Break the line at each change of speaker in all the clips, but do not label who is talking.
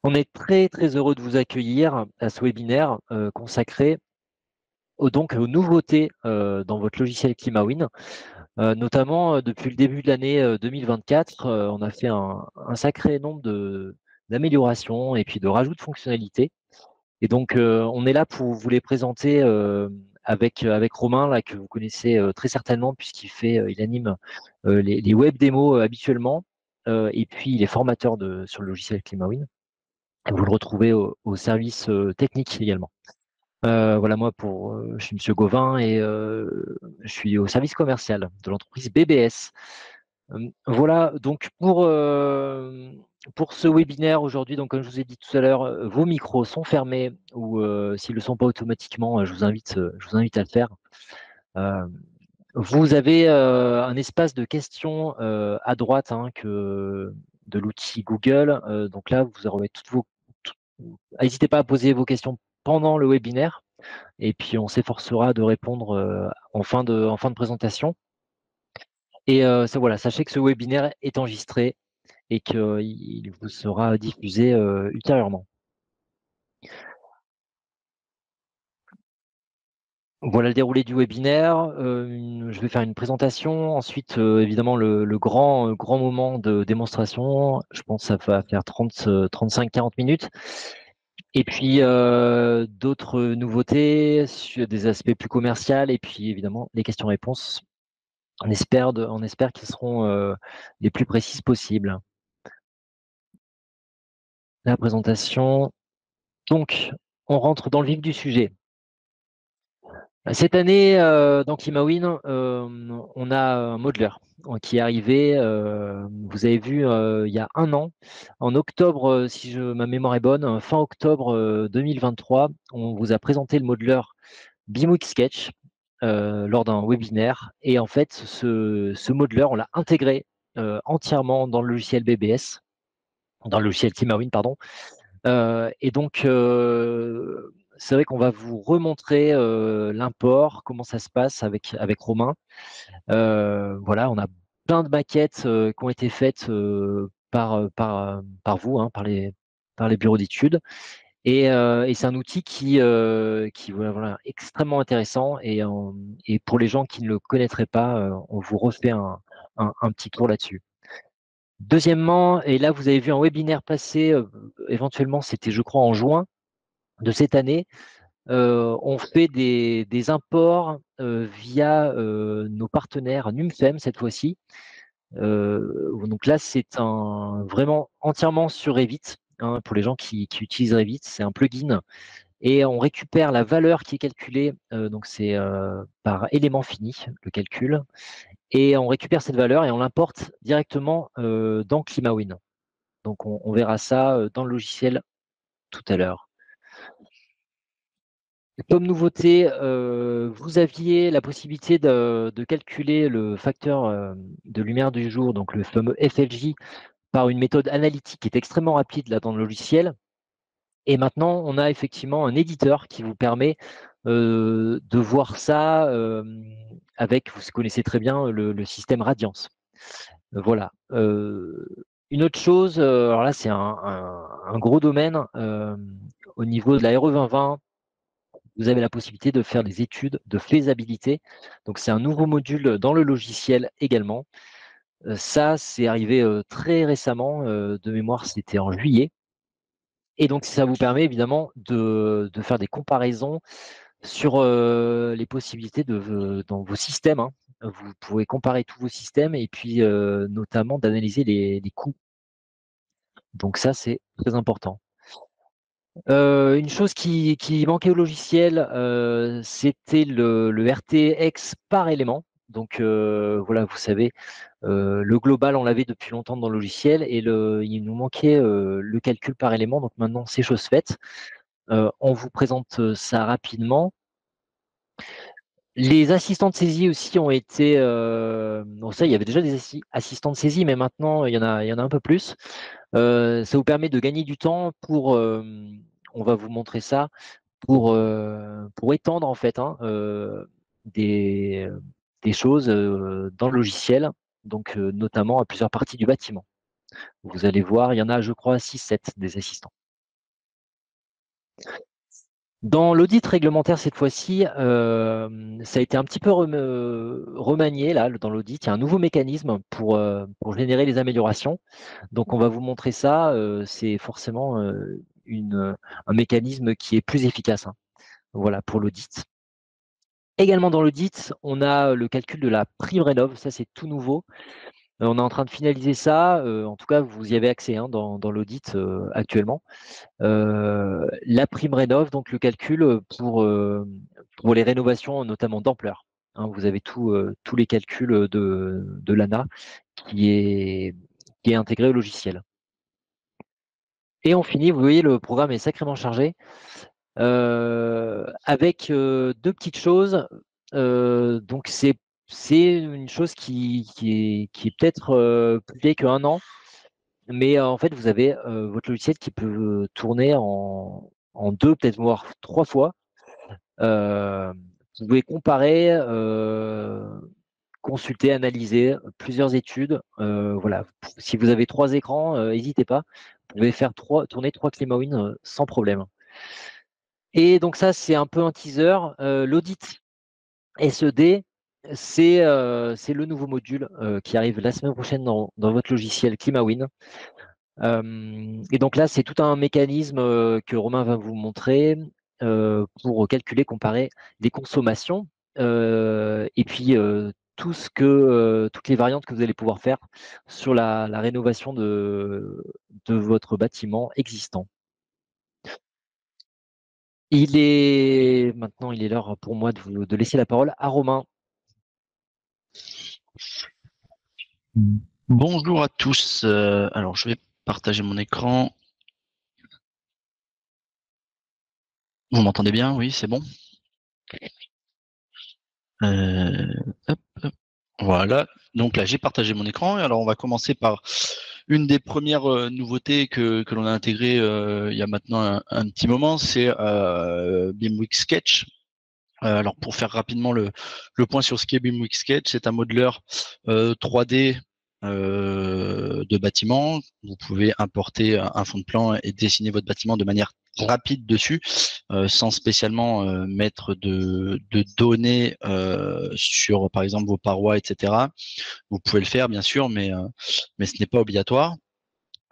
On est très, très heureux de vous accueillir à ce webinaire consacré aux nouveautés dans votre logiciel ClimaWin. Notamment, depuis le début de l'année 2024, on a fait un sacré nombre d'améliorations et puis de rajouts de fonctionnalités. Et donc, on est là pour vous les présenter avec Romain, là, que vous connaissez très certainement, il anime les web démos habituellement. Et puis, il est formateur sur le logiciel ClimaWin. Vous le retrouvez au service technique également. Voilà, je suis Monsieur Gauvin et je suis au service commercial de l'entreprise BBS. Voilà, donc pour ce webinaire aujourd'hui, donc comme je vous ai dit tout à l'heure, vos micros sont fermés ou s'ils ne le sont pas automatiquement, je vous invite à le faire. Vous avez un espace de questions à droite de l'outil Google. Donc là, vous aurez n'hésitez pas à poser vos questions pendant le webinaire et puis on s'efforcera de répondre en fin de présentation. Et voilà, sachez que ce webinaire est enregistré et qu'il vous sera diffusé ultérieurement. Voilà le déroulé du webinaire. Je vais faire une présentation. Ensuite, évidemment, le grand moment de démonstration. Je pense que ça va faire 35-40 minutes. Et puis, d'autres nouveautés sur des aspects plus commerciaux. Et puis, évidemment, les questions-réponses. On espère qu'elles seront les plus précises possibles. La présentation. Donc, on rentre dans le vif du sujet. Cette année, dans ClimaWin, on a un modeler qui est arrivé, vous avez vu, il y a un an, en octobre, si ma mémoire est bonne, fin octobre 2023, on vous a présenté le modeler BeamWix Sketch lors d'un webinaire. Et en fait, ce modeler, on l'a intégré entièrement dans le logiciel BBS, dans le logiciel ClimaWin, pardon. Et donc, c'est vrai qu'on va vous remontrer l'import, comment ça se passe avec Romain. Voilà, on a plein de maquettes qui ont été faites par vous, par les bureaux d'études. Et c'est un outil voilà, extrêmement intéressant. Et pour les gens qui ne le connaîtraient pas, on vous refait un petit tour là-dessus. Deuxièmement, et là vous avez vu un webinaire passé, éventuellement c'était je crois en juin de cette année, on fait des imports via nos partenaires Numfem cette fois-ci. Donc là c'est vraiment entièrement sur Revit, hein, pour les gens qui utilisent Revit, c'est un plugin et on récupère la valeur qui est calculée, donc c'est par élément fini le calcul, et on récupère cette valeur et on l'importe directement dans ClimaWin. Donc, on verra ça dans le logiciel tout à l'heure. Comme nouveauté, vous aviez la possibilité de calculer le facteur de lumière du jour, donc le fameux FLJ, par une méthode analytique qui est extrêmement rapide là dans le logiciel. Et maintenant, on a effectivement un éditeur qui vous permet de voir ça avec, vous connaissez très bien, le système Radiance. Voilà. Une autre chose, alors là c'est un gros domaine, au niveau de la RE 2020, vous avez la possibilité de faire des études de faisabilité. Donc c'est un nouveau module dans le logiciel également. Ça, c'est arrivé très récemment, de mémoire, c'était en juillet. Et donc ça vous permet évidemment de faire des comparaisons sur les possibilités dans vos systèmes, hein. Vous pouvez comparer tous vos systèmes et puis notamment d'analyser les coûts. Donc ça, c'est très important. Une chose qui manquait au logiciel, c'était le RTX par élément. Donc voilà, vous savez, le global, on l'avait depuis longtemps dans le logiciel et il nous manquait le calcul par élément. Donc maintenant, c'est chose faite. On vous présente ça rapidement. Les assistants de saisie aussi ont été. Bon, ça, il y avait déjà des assistants de saisie, mais maintenant, il y en a un peu plus. Ça vous permet de gagner du temps on va vous montrer ça, pour étendre en fait, hein, des, des choses dans le logiciel, donc notamment à plusieurs parties du bâtiment. Vous allez voir, il y en a, je crois, 6-7 des assistants. Dans l'audit réglementaire, cette fois-ci, ça a été un petit peu remanié là, dans l'audit. Il y a un nouveau mécanisme pour générer les améliorations. Donc, on va vous montrer ça. C'est forcément un mécanisme qui est plus efficace, hein. Voilà, pour l'audit. Également dans l'audit, on a le calcul de la prime rénov. Ça, c'est tout nouveau. On est en train de finaliser ça. En tout cas, vous y avez accès, hein, dans l'audit actuellement. La prime rénov, donc le calcul pour les rénovations, notamment d'ampleur, hein. Vous avez tous les calculs de l'ANA qui est intégré au logiciel. Et on finit, vous voyez, le programme est sacrément chargé, avec deux petites choses. Donc c'est une chose qui est peut-être plus vieille que 1 an, mais en fait, vous avez votre logiciel qui peut tourner en 2, peut-être voire 3 fois. Vous pouvez comparer, consulter, analyser plusieurs études. Voilà. Si vous avez 3 écrans, n'hésitez pas. Vous pouvez faire tourner 3 ClimaWin sans problème. Et donc ça, c'est un peu un teaser. L'audit SED, c'est le nouveau module qui arrive la semaine prochaine dans votre logiciel ClimaWin. Et donc là, c'est tout un mécanisme que Romain va vous montrer pour calculer, comparer les consommations et puis toutes les variantes que vous allez pouvoir faire sur la rénovation de votre bâtiment existant. Maintenant, il est l'heure pour moi de laisser la parole à Romain.
Bonjour à tous. Alors, je vais partager mon écran. Vous m'entendez bien? Oui, c'est bon. Hop, hop. Voilà. Donc là, j'ai partagé mon écran. Alors, on va commencer par une des premières nouveautés que l'on a intégrées il y a maintenant un petit moment, c'est BIMWIX Sketch. Alors, pour faire rapidement le point sur ce qu'est BIMWIX Sketch, c'est un modeleur 3D de bâtiment. Vous pouvez importer un fond de plan et dessiner votre bâtiment de manière rapide dessus, sans spécialement mettre de données sur, par exemple, vos parois, etc. Vous pouvez le faire, bien sûr, mais ce n'est pas obligatoire.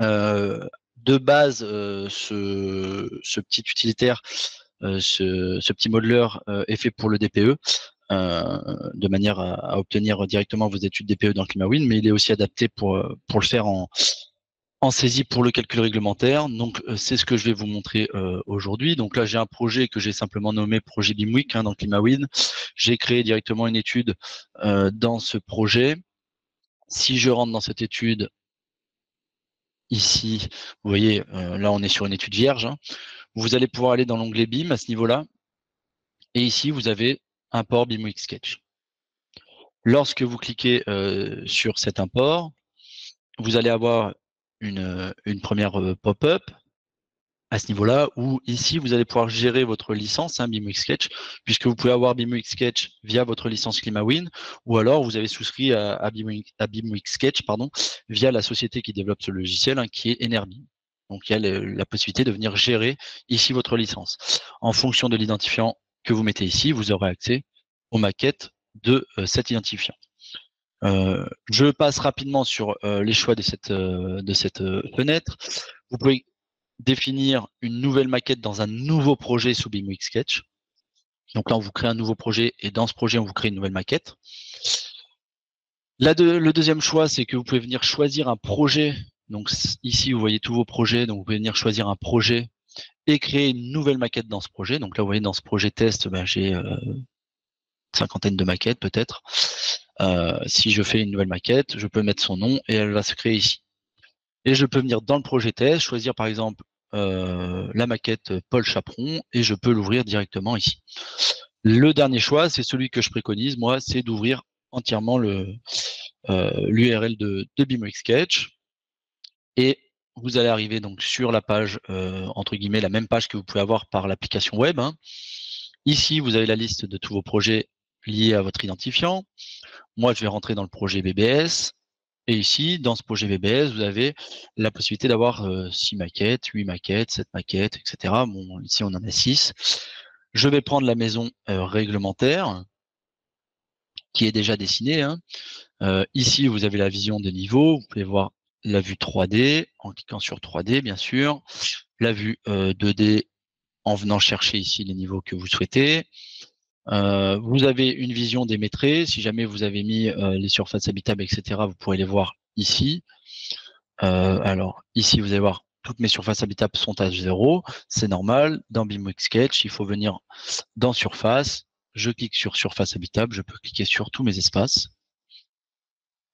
De base, ce petit utilitaire, ce petit modeleur est fait pour le DPE, de manière à obtenir directement vos études DPE dans ClimaWin, mais il est aussi adapté pour le faire en saisie pour le calcul réglementaire. Donc, c'est ce que je vais vous montrer aujourd'hui. Donc là, j'ai un projet que j'ai simplement nommé projet BIMWIC dans ClimaWin. J'ai créé directement une étude dans ce projet. Si je rentre dans cette étude, ici, vous voyez, là, on est sur une étude vierge. Vous allez pouvoir aller dans l'onglet BIM à ce niveau-là. Et ici, vous avez import BIMWIX Sketch. Lorsque vous cliquez sur cet import, vous allez avoir une première pop-up à ce niveau-là, où ici, vous allez pouvoir gérer votre licence, BIMWIX Sketch, puisque vous pouvez avoir BIMWIX Sketch via votre licence ClimaWin, ou alors vous avez souscrit à BIMWIX Sketch via la société qui développe ce logiciel, qui est Enerby. Donc, il y a la possibilité de venir gérer ici votre licence. En fonction de l'identifiant que vous mettez ici, vous aurez accès aux maquettes de cet identifiant. Je passe rapidement sur les choix de cette fenêtre. Vous pouvez définir une nouvelle maquette dans un nouveau projet sous BIMWIX Sketch. Donc là, on vous crée un nouveau projet et dans ce projet, on vous crée une nouvelle maquette. Le deuxième choix, c'est que vous pouvez venir choisir un projet. Donc ici, vous voyez tous vos projets. Donc vous pouvez venir choisir un projet et créer une nouvelle maquette dans ce projet. Donc là, vous voyez, dans ce projet test, j'ai une cinquantaine de maquettes peut-être. Si je fais une nouvelle maquette, je peux mettre son nom et elle va se créer ici. Et je peux venir dans le projet test, choisir par exemple la maquette Paul Chaperon et je peux l'ouvrir directement ici. Le dernier choix, c'est celui que je préconise, moi, c'est d'ouvrir entièrement l'URL de BIMWIX Sketch. Et vous allez arriver donc sur la page, entre guillemets, la même page que vous pouvez avoir par l'application web. Ici, vous avez la liste de tous vos projets liés à votre identifiant. Moi, je vais rentrer dans le projet BBS. Et ici, dans ce projet VBS, vous avez la possibilité d'avoir 6 maquettes, 8 maquettes, 7 maquettes, etc. Bon, ici, on en a 6. Je vais prendre la maison réglementaire qui est déjà dessinée, hein. Ici, vous avez la vision des niveaux. Vous pouvez voir la vue 3D en cliquant sur 3D, bien sûr. La vue 2D en venant chercher ici les niveaux que vous souhaitez. Vous avez une vision des maîtres. Si jamais vous avez mis les surfaces habitables, etc., vous pourrez les voir ici. Alors, ici, vous allez voir, toutes mes surfaces habitables sont à 0. C'est normal. Dans BIMWIG Sketch, il faut venir dans Surface. Je clique sur Surface habitable. Je peux cliquer sur tous mes espaces.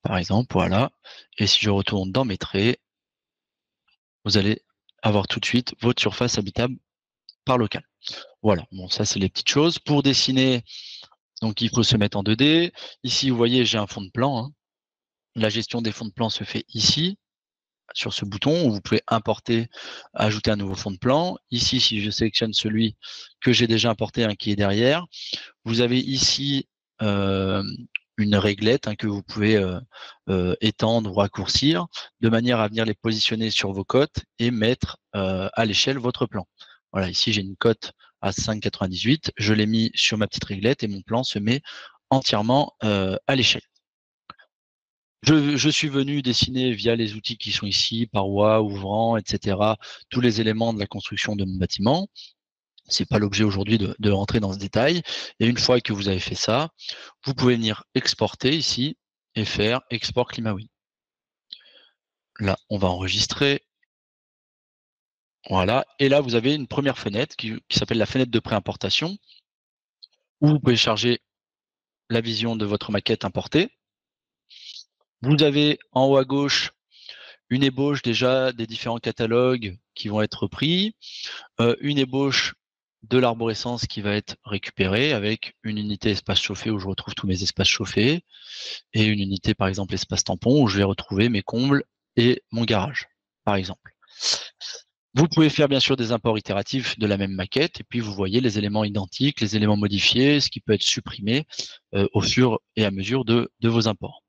Par exemple, voilà. Et si je retourne dans mes traits, vous allez avoir tout de suite votre surface habitable par local. Voilà. Bon, ça, c'est les petites choses. Pour dessiner, donc, il faut se mettre en 2D. Ici, vous voyez, j'ai un fond de plan, hein. La gestion des fonds de plan se fait ici, sur ce bouton, où vous pouvez importer, ajouter un nouveau fond de plan. Ici, si je sélectionne celui que j'ai déjà importé, hein, qui est derrière, vous avez ici une réglette, hein, que vous pouvez étendre ou raccourcir, de manière à venir les positionner sur vos cotes et mettre à l'échelle votre plan. Voilà, ici j'ai une cote à 5,98, je l'ai mis sur ma petite réglette et mon plan se met entièrement à l'échelle. Je suis venu dessiner via les outils qui sont ici, parois, ouvrants, etc., tous les éléments de la construction de mon bâtiment. C'est pas l'objet aujourd'hui de rentrer dans ce détail. Et une fois que vous avez fait ça, vous pouvez venir exporter ici et faire export ClimaWin. Là, on va enregistrer. Voilà. Et là, vous avez une première fenêtre qui s'appelle la fenêtre de préimportation, où vous pouvez charger la vision de votre maquette importée. Vous avez en haut à gauche une ébauche déjà des différents catalogues qui vont être pris, une ébauche de l'arborescence qui va être récupérée avec une unité espace chauffé où je retrouve tous mes espaces chauffés et une unité par exemple espace tampon où je vais retrouver mes combles et mon garage par exemple. Vous pouvez faire bien sûr des imports itératifs de la même maquette et puis vous voyez les éléments identiques, les éléments modifiés, ce qui peut être supprimé au fur et à mesure de vos imports.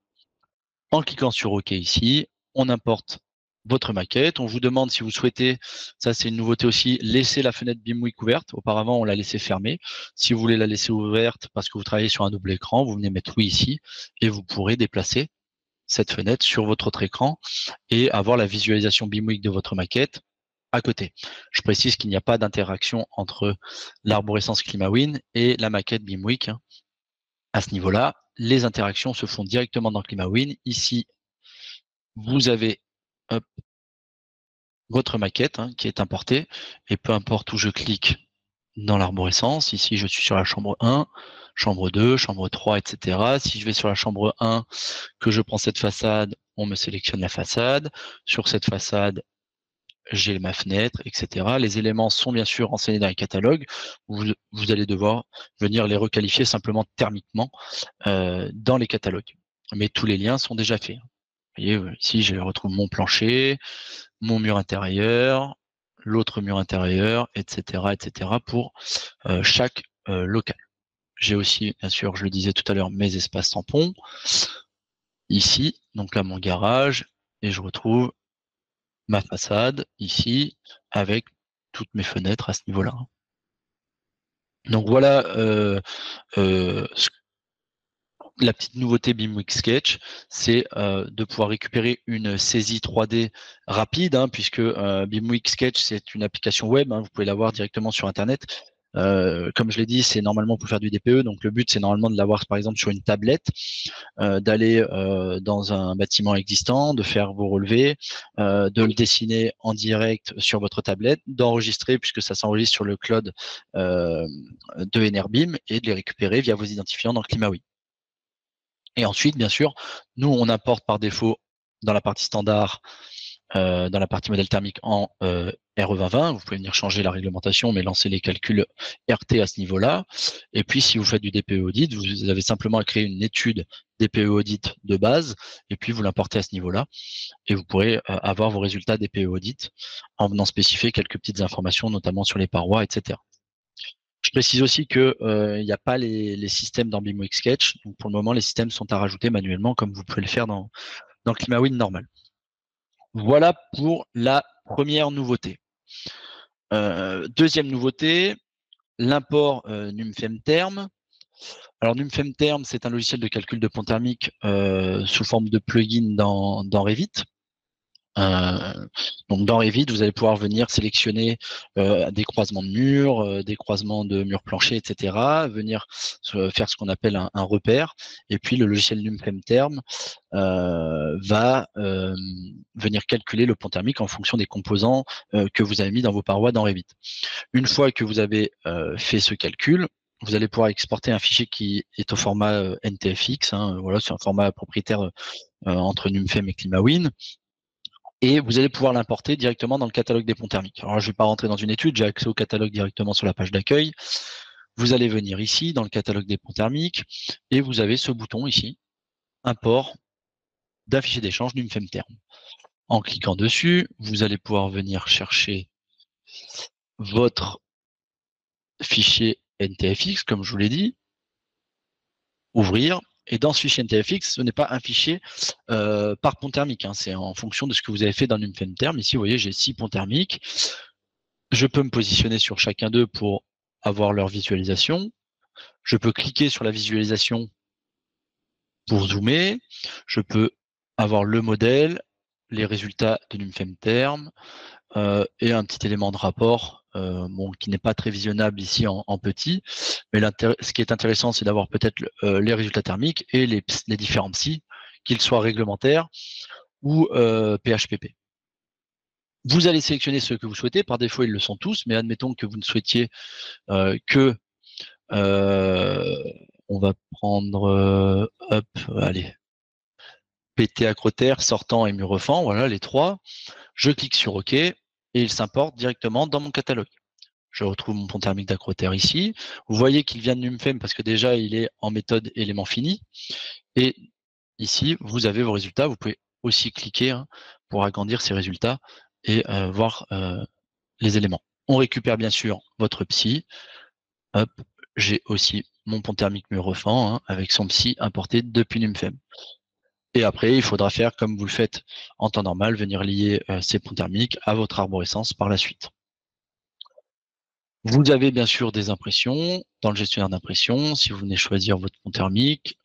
En cliquant sur OK ici, on importe votre maquette. On vous demande si vous souhaitez, ça c'est une nouveauté aussi, laisser la fenêtre BIMWIG ouverte. Auparavant, on l'a laissée fermée. Si vous voulez la laisser ouverte parce que vous travaillez sur un double écran, vous venez mettre oui ici et vous pourrez déplacer cette fenêtre sur votre autre écran et avoir la visualisation BIMWIG de votre maquette à côté. Je précise qu'il n'y a pas d'interaction entre l'arborescence ClimaWin et la maquette BIMWIG, hein. À ce niveau-là, les interactions se font directement dans ClimaWin. Ici, vous avez votre maquette, hein, qui est importée, et peu importe où je clique dans l'arborescence, ici je suis sur la chambre 1, chambre 2, chambre 3, etc. Si je vais sur la chambre 1, que je prends cette façade, on me sélectionne la façade. Sur cette façade, j'ai ma fenêtre, etc. Les éléments sont bien sûr renseignés dans les catalogues. Vous allez devoir venir les requalifier simplement thermiquement dans les catalogues. Mais tous les liens sont déjà faits. Vous voyez, ici, je retrouve mon plancher, mon mur intérieur, l'autre mur intérieur, etc., etc., pour chaque local. J'ai aussi, bien sûr, je le disais tout à l'heure, mes espaces tampons. Ici, donc là, mon garage, et je retrouve ma façade, ici, avec toutes mes fenêtres à ce niveau-là. Donc voilà la petite nouveauté BIMWIG Sketch, c'est de pouvoir récupérer une saisie 3D rapide, hein, puisque BIMWIG Sketch, c'est une application web, hein, vous pouvez l'avoir directement sur Internet. Comme je l'ai dit, c'est normalement pour faire du DPE, donc le but, c'est normalement de l'avoir, par exemple, sur une tablette, d'aller dans un bâtiment existant, de faire vos relevés, de le dessiner en direct sur votre tablette, d'enregistrer, puisque ça s'enregistre sur le cloud de Enerbim, et de les récupérer via vos identifiants dans ClimaWin. Et ensuite, bien sûr, nous, on importe par défaut dans la partie standard, dans la partie modèle thermique en RE2020. Vous pouvez venir changer la réglementation, mais lancer les calculs RT à ce niveau-là. Et puis, si vous faites du DPE audit, vous avez simplement à créer une étude DPE audit de base, et puis vous l'importez à ce niveau-là. Et vous pourrez avoir vos résultats DPE audit en venant spécifier quelques petites informations, notamment sur les parois, etc. Je précise aussi que il n'y a pas les systèmes dans BIMWIG Sketch. Donc pour le moment, les systèmes sont à rajouter manuellement, comme vous pouvez le faire dans dans ClimaWin normal. Voilà pour la première nouveauté. Deuxième nouveauté, l'import NumFemTerm. Alors NumFemTerm, c'est un logiciel de calcul de pont thermique sous forme de plugin dans Revit. Donc dans Revit, vous allez pouvoir venir sélectionner des croisements de murs, des croisements de murs planchers, etc. Venir faire ce qu'on appelle un repère. Et puis le logiciel NumFemTerm va venir calculer le pont thermique en fonction des composants que vous avez mis dans vos parois dans Revit. Une fois que vous avez fait ce calcul, vous allez pouvoir exporter un fichier qui est au format NTFX. Voilà, c'est un format propriétaire entre NumFem et ClimaWin. Et vous allez pouvoir l'importer directement dans le catalogue des ponts thermiques. Alors, je ne vais pas rentrer dans une étude, j'ai accès au catalogue directement sur la page d'accueil. Vous allez venir ici, dans le catalogue des ponts thermiques, et vous avez ce bouton ici, import d'un fichier d'échange NumFemTerm. En cliquant dessus, vous allez pouvoir venir chercher votre fichier NTFX, comme je vous l'ai dit, ouvrir, et dans ce fichier NTFX, ce n'est pas un fichier par pont thermique, c'est en fonction de ce que vous avez fait dans NumFemTerm. Ici, vous voyez, j'ai 6 ponts thermiques. Je peux me positionner sur chacun d'eux pour avoir leur visualisation. Je peux cliquer sur la visualisation pour zoomer. Je peux avoir le modèle, les résultats de NumFemTerm et un petit élément de rapport qui n'est pas très visionnable ici en petit. Mais ce qui est intéressant, c'est d'avoir peut-être les résultats thermiques et les différents PSI, qu'ils soient réglementaires ou PHPP. Vous allez sélectionner ceux que vous souhaitez. Par défaut, ils le sont tous, mais admettons que vous ne souhaitiez que on va prendre allez, PT acroterre, sortant et murefend, voilà les 3. Je clique sur OK et il s'importe directement dans mon catalogue. Je retrouve mon pont thermique d'acroterre ici. Vous voyez qu'il vient de NumFem parce que déjà il est en méthode élément fini. Et ici, vous avez vos résultats. Vous pouvez aussi cliquer pour agrandir ces résultats et voir les éléments. On récupère bien sûr votre PSI. Hop, j'ai aussi mon pont thermique murefend avec son PSI importé depuis NumFem. Et après, il faudra faire comme vous le faites en temps normal, venir lier ces ponts thermiques à votre arborescence par la suite. Vous avez bien sûr des impressions dans le gestionnaire d'impression. Si vous venez choisir votre pont thermique,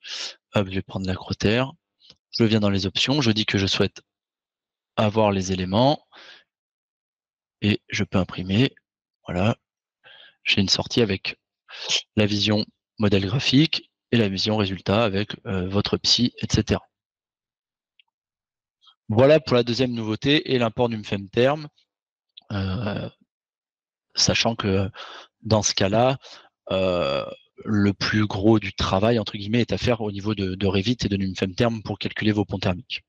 hop, je vais prendre l'acroterre. Je viens dans les options, je dis que je souhaite avoir les éléments et je peux imprimer. Voilà, j'ai une sortie avec la vision modèle graphique et la vision résultat avec votre PSI, etc. Voilà pour la deuxième nouveauté et l'import NumFemTerm, sachant que dans ce cas-là, le plus gros du travail, entre guillemets, est à faire au niveau de Revit et de NumFemTerm pour calculer vos ponts thermiques.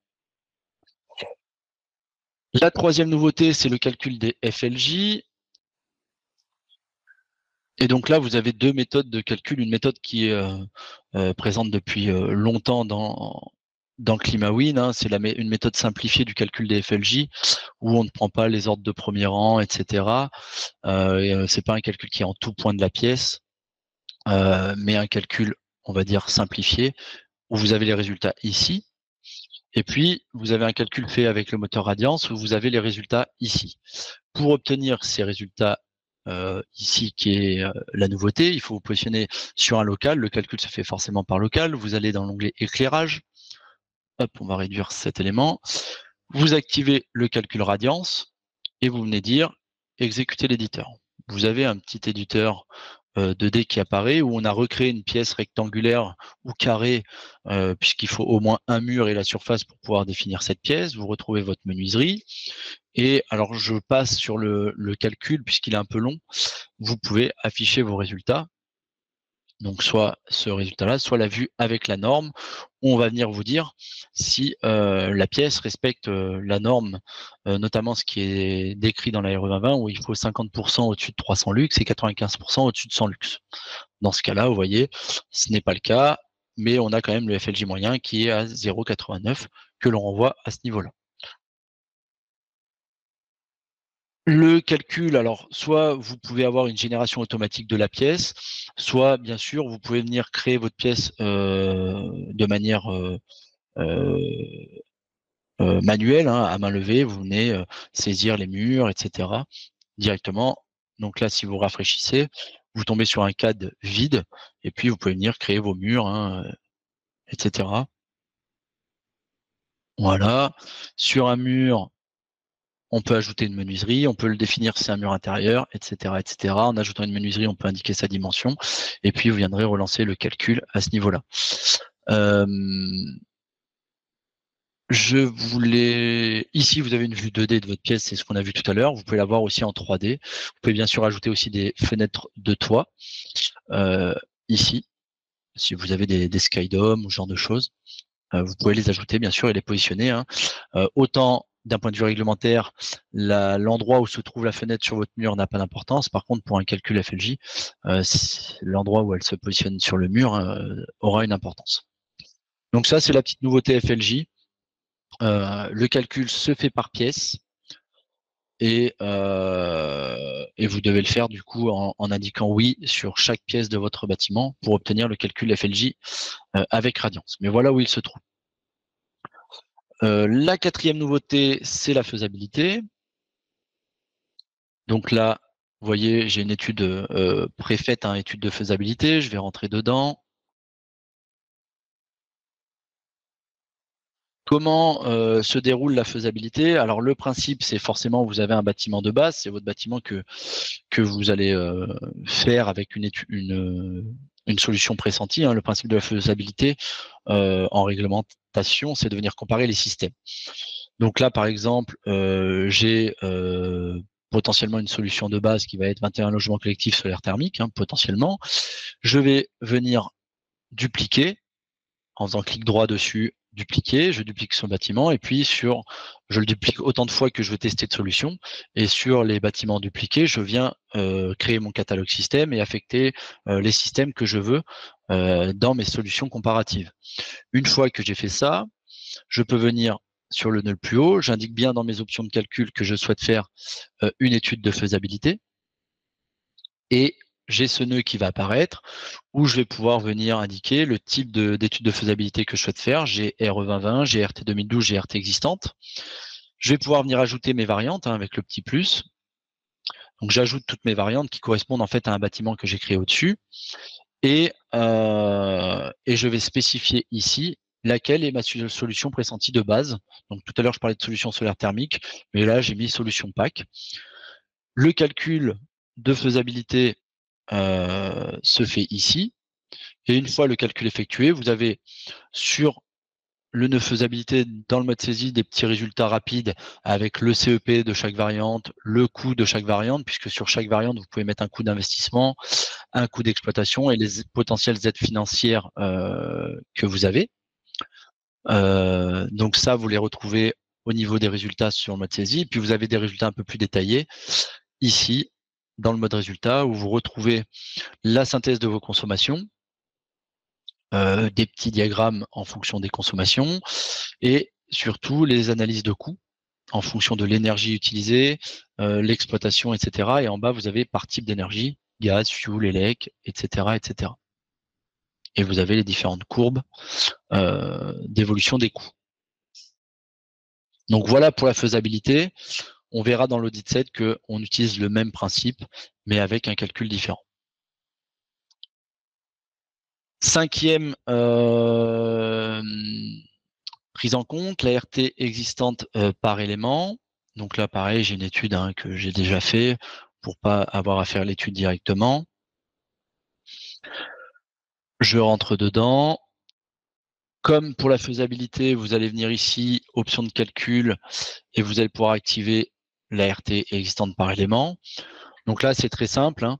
La troisième nouveauté, c'est le calcul des FLJ. Et donc là, vous avez deux méthodes de calcul. Une méthode qui est présente depuis longtemps dans ClimaWin, c'est une méthode simplifiée du calcul des FLJ, où on ne prend pas les ordres de premier rang, etc. C'est pas un calcul qui est en tout point de la pièce, mais un calcul, on va dire, simplifié, où vous avez les résultats ici. Et puis, vous avez un calcul fait avec le moteur Radiance, où vous avez les résultats ici. Pour obtenir ces résultats ici, qui est la nouveauté, il faut vous positionner sur un local. Le calcul se fait forcément par local. Vous allez dans l'onglet éclairage. Hop, on va réduire cet élément. Vous activez le calcul Radiance et vous venez dire exécuter l'éditeur. Vous avez un petit éditeur 2D qui apparaît où on a recréé une pièce rectangulaire ou carrée puisqu'il faut au moins un mur et la surface pour pouvoir définir cette pièce. Vous retrouvez votre menuiserie. Et alors, je passe sur le calcul puisqu'il est un peu long. Vous pouvez afficher vos résultats. Donc, soit ce résultat-là, soit la vue avec la norme, où on va venir vous dire si la pièce respecte la norme, notamment ce qui est décrit dans la RE 2020, où il faut 50% au-dessus de 300 lux et 95% au-dessus de 100 lux. Dans ce cas-là, vous voyez, ce n'est pas le cas, mais on a quand même le FLJ moyen qui est à 0,89 que l'on renvoie à ce niveau-là. Le calcul, alors, soit vous pouvez avoir une génération automatique de la pièce, soit, bien sûr, vous pouvez venir créer votre pièce de manière manuel, hein, à main levée, vous venez saisir les murs, etc. directement. Donc là, si vous rafraîchissez, vous tombez sur un cadre vide, et puis vous pouvez venir créer vos murs, hein, etc. Voilà. Sur un mur, on peut ajouter une menuiserie, on peut le définir si c'est un mur intérieur, etc., etc. En ajoutant une menuiserie, on peut indiquer sa dimension, et puis vous viendrez relancer le calcul à ce niveau-là. Ici, vous avez une vue 2D de votre pièce, c'est ce qu'on a vu tout à l'heure. Vous pouvez l'avoir aussi en 3D. Vous pouvez bien sûr ajouter aussi des fenêtres de toit, ici, si vous avez des skydomes ou ce genre de choses. Vous pouvez les ajouter, bien sûr, et les positionner, hein. Autant d'un point de vue réglementaire, l'endroit où se trouve la fenêtre sur votre mur n'a pas d'importance. Par contre, pour un calcul FLJ, l'endroit où elle se positionne sur le mur aura une importance. Donc ça, c'est la petite nouveauté FLJ. Le calcul se fait par pièce et vous devez le faire du coup en indiquant oui sur chaque pièce de votre bâtiment pour obtenir le calcul FLJ avec Radiance. Mais voilà où il se trouve. La quatrième nouveauté, c'est la faisabilité. Donc là, vous voyez, j'ai une étude préfaite, hein, étude de faisabilité. Je vais rentrer dedans. Comment se déroule la faisabilité? Alors le principe, c'est forcément vous avez un bâtiment de base, c'est votre bâtiment que vous allez faire avec une solution pressentie, hein. Le principe de la faisabilité en réglementation, c'est de venir comparer les systèmes. Donc là, par exemple, j'ai potentiellement une solution de base qui va être 21 logements collectifs solaires thermiques, hein, potentiellement. Je vais venir dupliquer en faisant clic droit dessus, dupliquer, je duplique son bâtiment, et puis je le duplique autant de fois que je veux tester de solution, et sur les bâtiments dupliqués, je viens créer mon catalogue système et affecter les systèmes que je veux dans mes solutions comparatives. Une fois que j'ai fait ça, je peux venir sur le nœud le plus haut, j'indique bien dans mes options de calcul que je souhaite faire une étude de faisabilité, et j'ai ce nœud qui va apparaître où je vais pouvoir venir indiquer le type d'étude de faisabilité que je souhaite faire. J'ai RE 2020, j'ai RT 2012, j'ai RT existante. Je vais pouvoir venir ajouter mes variantes, hein, avec le petit plus. Donc j'ajoute toutes mes variantes qui correspondent en fait à un bâtiment que j'ai créé au-dessus. Et je vais spécifier ici laquelle est ma solution pressentie de base. Donc tout à l'heure, je parlais de solution solaire thermique, mais là, j'ai mis solution PAC. Le calcul de faisabilité se fait ici. Et une fois le calcul effectué, vous avez sur le nœud faisabilité dans le mode saisie des petits résultats rapides avec le CEP de chaque variante, le coût de chaque variante, puisque sur chaque variante, vous pouvez mettre un coût d'investissement, un coût d'exploitation et les potentielles aides financières que vous avez. Donc ça, vous les retrouvez au niveau des résultats sur le mode saisie. Puis vous avez des résultats un peu plus détaillés ici, dans le mode résultat, où vous retrouvez la synthèse de vos consommations, des petits diagrammes en fonction des consommations et surtout les analyses de coûts en fonction de l'énergie utilisée, l'exploitation, etc. Et en bas, vous avez par type d'énergie, gaz, fuel, élec, etc., etc. Et vous avez les différentes courbes d'évolution des coûts. Donc voilà pour la faisabilité. On verra dans l'audit set qu'on utilise le même principe, mais avec un calcul différent. Cinquième prise en compte, la RT existante par élément. Donc là, pareil, j'ai une étude, hein, que j'ai déjà fait pour pas avoir à faire l'étude directement. Je rentre dedans. Comme pour la faisabilité, vous allez venir ici, option de calcul, et vous allez pouvoir activer la RT existante par élément. Donc là, c'est très simple, hein.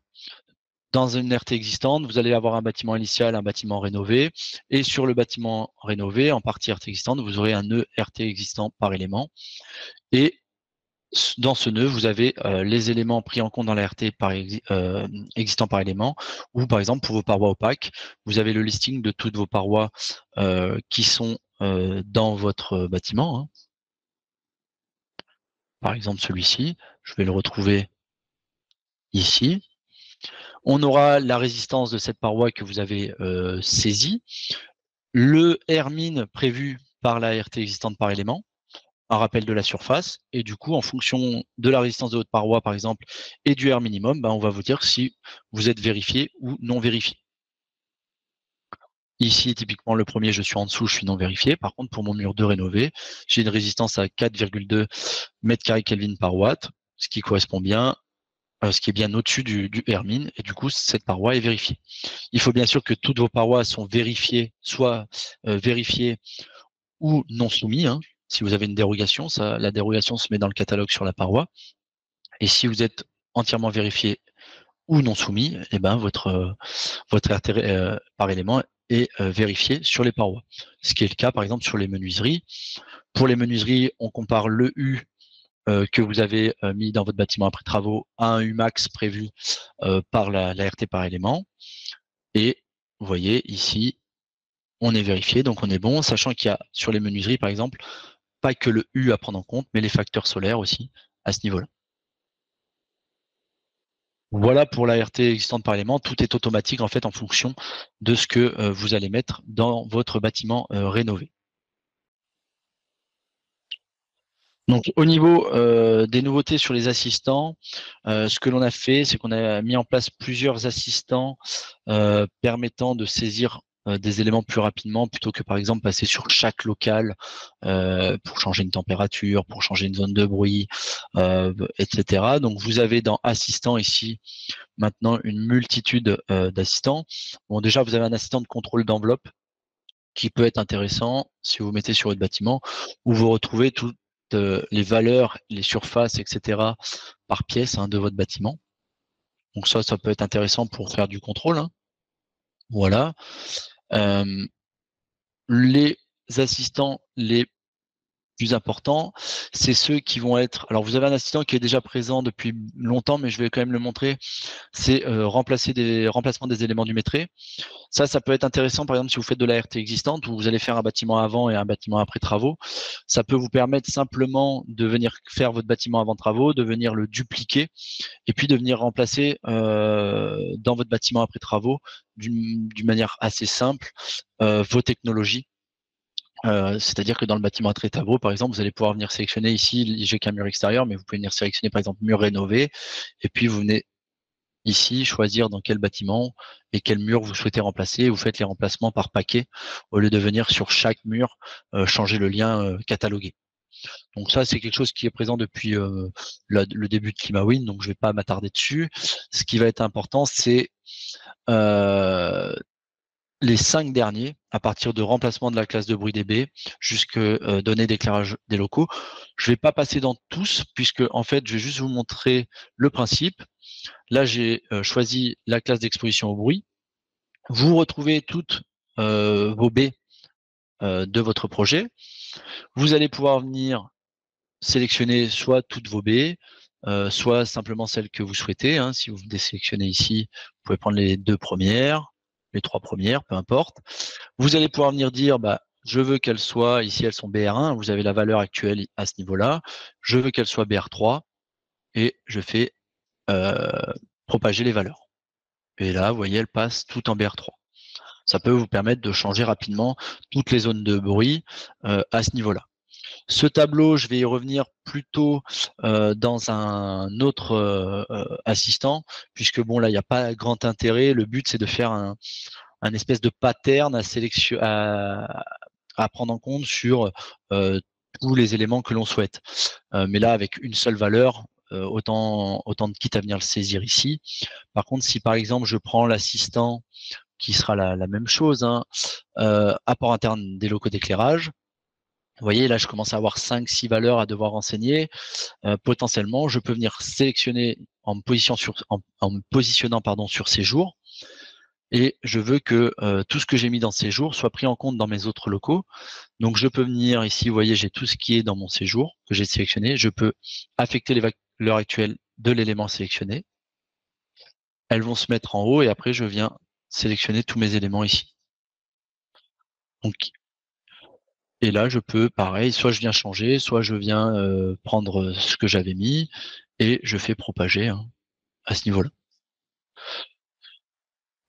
Dans une RT existante, vous allez avoir un bâtiment initial, un bâtiment rénové, et sur le bâtiment rénové, en partie RT existante, vous aurez un nœud RT existant par élément. Et dans ce nœud, vous avez les éléments pris en compte dans la RT existant par élément, ou par exemple pour vos parois opaques, vous avez le listing de toutes vos parois qui sont dans votre bâtiment, hein. Par exemple celui-ci, je vais le retrouver ici. On aura la résistance de cette paroi que vous avez saisie, le Rmin prévu par la RT existante par élément, un rappel de la surface, et du coup, en fonction de la résistance de votre paroi, par exemple, et du R minimum, on va vous dire si vous êtes vérifié ou non vérifié. Ici, typiquement, le premier, je suis en dessous, je suis non vérifié. Par contre, pour mon mur de rénové, j'ai une résistance à 4,2 mètres carrés Kelvin par watt, ce qui correspond bien, ce qui est bien au-dessus du Hermine, et du coup, cette paroi est vérifiée. Il faut bien sûr que toutes vos parois sont vérifiées, soit vérifiées ou non soumises. Hein. Si vous avez une dérogation, la dérogation se met dans le catalogue sur la paroi. Et si vous êtes entièrement vérifié ou non soumis, votre RT par élément est vérifié sur les parois. Ce qui est le cas, par exemple, sur les menuiseries. Pour les menuiseries, on compare le U que vous avez mis dans votre bâtiment après travaux à un U max prévu par la RT par élément. Et vous voyez ici, on est vérifié, donc on est bon, sachant qu'il y a sur les menuiseries, par exemple, pas que le U à prendre en compte, mais les facteurs solaires aussi à ce niveau-là. Voilà pour la RT existante par élément, tout est automatique en fait en fonction de ce que vous allez mettre dans votre bâtiment rénové. Donc au niveau des nouveautés sur les assistants, ce que l'on a fait, c'est qu'on a mis en place plusieurs assistants permettant de saisir des éléments plus rapidement plutôt que par exemple passer sur chaque local pour changer une température, pour changer une zone de bruit, etc. Donc vous avez dans assistant ici maintenant une multitude d'assistants. Bon, déjà vous avez un assistant de contrôle d'enveloppe qui peut être intéressant si vous mettez sur votre bâtiment, où vous retrouvez toutes les valeurs, les surfaces, etc. par pièce de votre bâtiment. Donc ça peut être intéressant pour faire du contrôle. Hein. Voilà. Les assistants les plus importants, c'est ceux qui vont être... Alors, vous avez un assistant qui est déjà présent depuis longtemps, mais je vais quand même le montrer. C'est remplacement des éléments du métré. Ça peut être intéressant, par exemple, si vous faites de la RT existante, où vous allez faire un bâtiment avant et un bâtiment après travaux. Ça peut vous permettre simplement de venir faire votre bâtiment avant travaux, de venir le dupliquer, et puis de venir remplacer dans votre bâtiment après travaux, d'une manière assez simple, vos technologies. C'est-à-dire que dans le bâtiment après travaux, par exemple, vous allez pouvoir venir sélectionner ici, j'ai qu'un mur extérieur, mais vous pouvez venir sélectionner, par exemple, mur rénové, et puis vous venez ici choisir dans quel bâtiment et quel mur vous souhaitez remplacer. Vous faites les remplacements par paquet au lieu de venir sur chaque mur changer le lien catalogué. Donc ça, c'est quelque chose qui est présent depuis le début de Climawin, donc je ne vais pas m'attarder dessus. Ce qui va être important, c'est les 5 derniers, à partir de remplacement de la classe de bruit DB jusque données d'éclairage des locaux. Je ne vais pas passer dans tous, puisque en fait, je vais juste vous montrer le principe. Là, j'ai choisi la classe d'exposition au bruit. Vous retrouvez toutes vos baies de votre projet. Vous allez pouvoir venir sélectionner soit toutes vos baies, soit simplement celles que vous souhaitez. Hein. Si vous désélectionnez ici, vous pouvez prendre les 2 premières, les 3 premières, peu importe. Vous allez pouvoir venir dire, je veux qu'elles soient, ici elles sont BR1, vous avez la valeur actuelle à ce niveau-là, je veux qu'elles soient BR3, et je fais propager les valeurs. Et là, vous voyez, elles passent tout en BR3. Ça peut vous permettre de changer rapidement toutes les zones de bruit à ce niveau-là. Ce tableau, je vais y revenir plutôt dans un autre assistant, puisque bon, là, il n'y a pas grand intérêt. Le but, c'est de faire un espèce de pattern à prendre en compte sur tous les éléments que l'on souhaite. Mais là, avec une seule valeur, autant de kit à venir le saisir ici. Par contre, si par exemple, je prends l'assistant qui sera la même chose, apport interne des locaux d'éclairage, vous voyez, là, je commence à avoir 5-6 valeurs à devoir renseigner. Potentiellement, je peux venir sélectionner en me positionnant sur séjour. Et je veux que tout ce que j'ai mis dans séjour soit pris en compte dans mes autres locaux. Donc, je peux venir ici, vous voyez, j'ai tout ce qui est dans mon séjour que j'ai sélectionné. Je peux affecter les valeurs actuelles de l'élément sélectionné. Elles vont se mettre en haut et après, je viens sélectionner tous mes éléments ici. Donc, et là, je peux, pareil, soit je viens changer, soit je viens prendre ce que j'avais mis et je fais propager à ce niveau-là.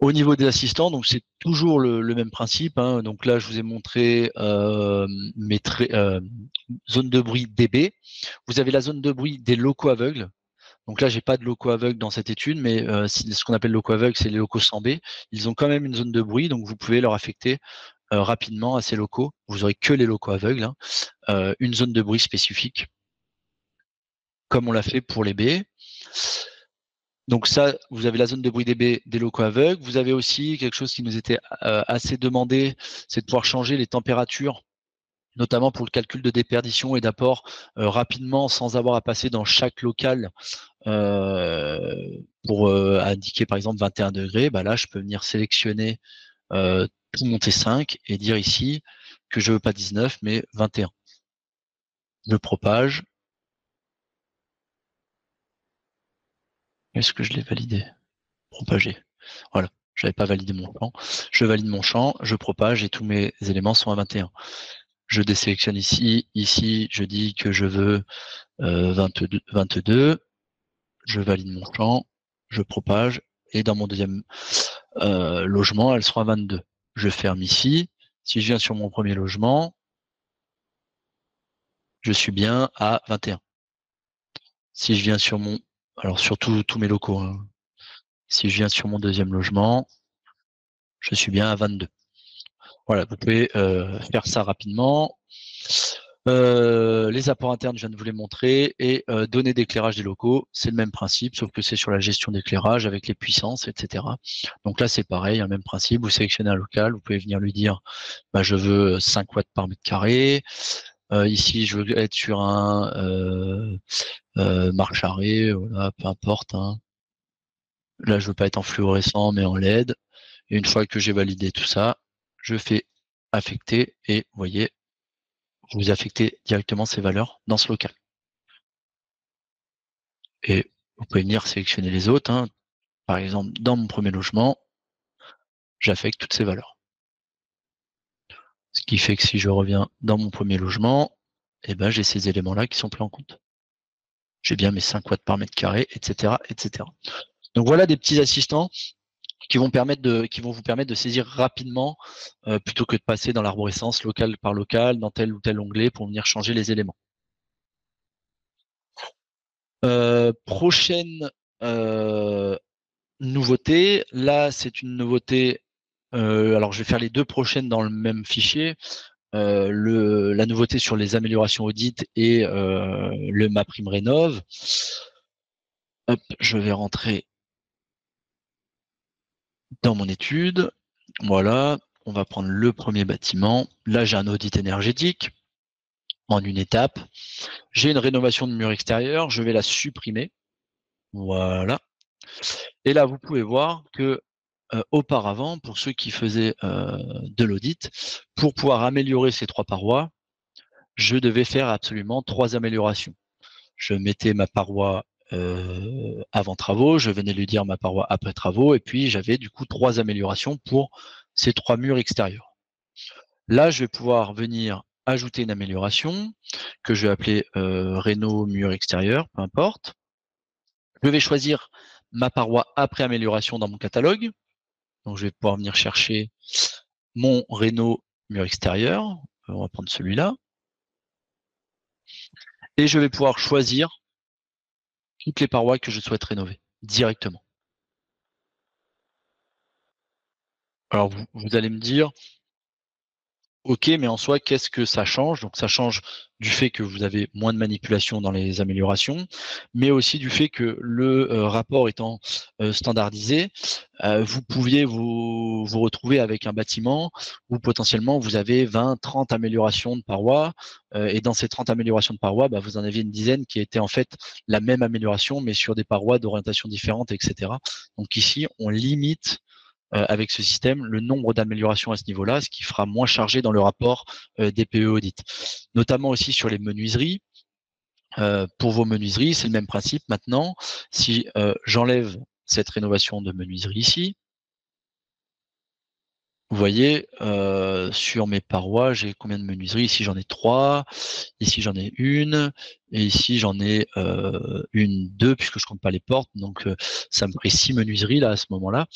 Au niveau des assistants, donc c'est toujours le même principe, hein. Donc là, je vous ai montré mes zones de bruit DB. Vous avez la zone de bruit des locaux aveugles. Donc là, j'ai pas de locaux aveugles dans cette étude, mais ce qu'on appelle locaux aveugles, c'est les locaux sans B. Ils ont quand même une zone de bruit, donc vous pouvez leur affecter rapidement à ces locaux. Vous aurez que les locaux aveugles, hein, une zone de bruit spécifique, comme on l'a fait pour les B. Donc ça, vous avez la zone de bruit DB des locaux aveugles. Vous avez aussi quelque chose qui nous était assez demandé, c'est de pouvoir changer les températures, notamment pour le calcul de déperdition et d'apport rapidement, sans avoir à passer dans chaque local pour indiquer par exemple 21 degrés. Bah là, je peux venir sélectionner tout mon T5 et dire ici que je veux pas 19 mais 21. Je propage. Est-ce que je l'ai validé? Propager. Voilà. Je n'avais pas validé mon champ. Je valide mon champ, je propage et tous mes éléments sont à 21. Je désélectionne ici. Ici, je dis que je veux 22. Je valide mon champ, je propage et dans mon deuxième logement, elle sera 22. Je ferme ici. Si je viens sur mon premier logement, je suis bien à 21. Si je viens sur mon... Alors surtout tous mes locaux. Hein. Si je viens sur mon deuxième logement, je suis bien à 22. Voilà, vous pouvez faire ça rapidement. Les apports internes, je viens de vous les montrer. Et données d'éclairage des locaux, c'est le même principe, sauf que c'est sur la gestion d'éclairage avec les puissances, etc. Donc là, c'est pareil, un même principe. Vous sélectionnez un local, vous pouvez venir lui dire bah, je veux 5 watts par mètre carré. Ici, je veux être sur un marche arrêt, voilà, peu importe. Hein. Là, je veux pas être en fluorescent, mais en LED. Et une fois que j'ai validé tout ça, je fais affecter et vous voyez, vous affectez directement ces valeurs dans ce local. Et vous pouvez venir sélectionner les autres. Hein. Par exemple, dans mon premier logement, j'affecte toutes ces valeurs. Ce qui fait que si je reviens dans mon premier logement, eh ben, j'ai ces éléments-là qui sont pris en compte. J'ai bien mes 5 watts par mètre carré, etc., etc. Donc voilà des petits assistants qui vont vous permettre de saisir rapidement plutôt que de passer dans l'arborescence local par local, dans tel ou tel onglet pour venir changer les éléments. Prochaine nouveauté, là c'est une nouveauté, alors je vais faire les deux prochaines dans le même fichier. La nouveauté sur les améliorations audit et le MaPrimeRénov. Hop, je vais rentrer dans mon étude. Voilà, on va prendre le premier bâtiment. Là, j'ai un audit énergétique en une étape. J'ai une rénovation de mur extérieur. Je vais la supprimer. Voilà. Et là, vous pouvez voir que auparavant, pour ceux qui faisaient de l'audit, pour pouvoir améliorer ces 3 parois, je devais faire absolument 3 améliorations. Je mettais ma paroi avant travaux, je venais lui dire ma paroi après travaux, et puis j'avais du coup 3 améliorations pour ces 3 murs extérieurs. Là, je vais pouvoir venir ajouter une amélioration que je vais appeler réno mur extérieur, peu importe. Je vais choisir ma paroi après amélioration dans mon catalogue. Donc, je vais pouvoir venir chercher mon réno mur extérieur. On va prendre celui-là. Et je vais pouvoir choisir toutes les parois que je souhaite rénover directement. Alors, vous allez me dire, OK, mais en soi, qu'est-ce que ça change? Donc, ça change du fait que vous avez moins de manipulation dans les améliorations, mais aussi du fait que le rapport étant standardisé, vous pouviez vous retrouver avec un bâtiment où potentiellement vous avez 20, 30 améliorations de parois, et dans ces 30 améliorations de parois, bah, vous en aviez une dizaine qui étaient en fait la même amélioration, mais sur des parois d'orientation différentes, etc. Donc ici, on limite avec ce système le nombre d'améliorations à ce niveau-là, ce qui fera moins chargé dans le rapport DPE audit. Notamment aussi sur les menuiseries. Pour vos menuiseries, c'est le même principe. Maintenant, si j'enlève cette rénovation de menuiserie ici, vous voyez, sur mes parois, j'ai combien de menuiseries? Ici, j'en ai 3. Ici, j'en ai une. Et ici, j'en ai 2, puisque je compte pas les portes. Donc, ça me ferait 6 menuiseries là à ce moment-là.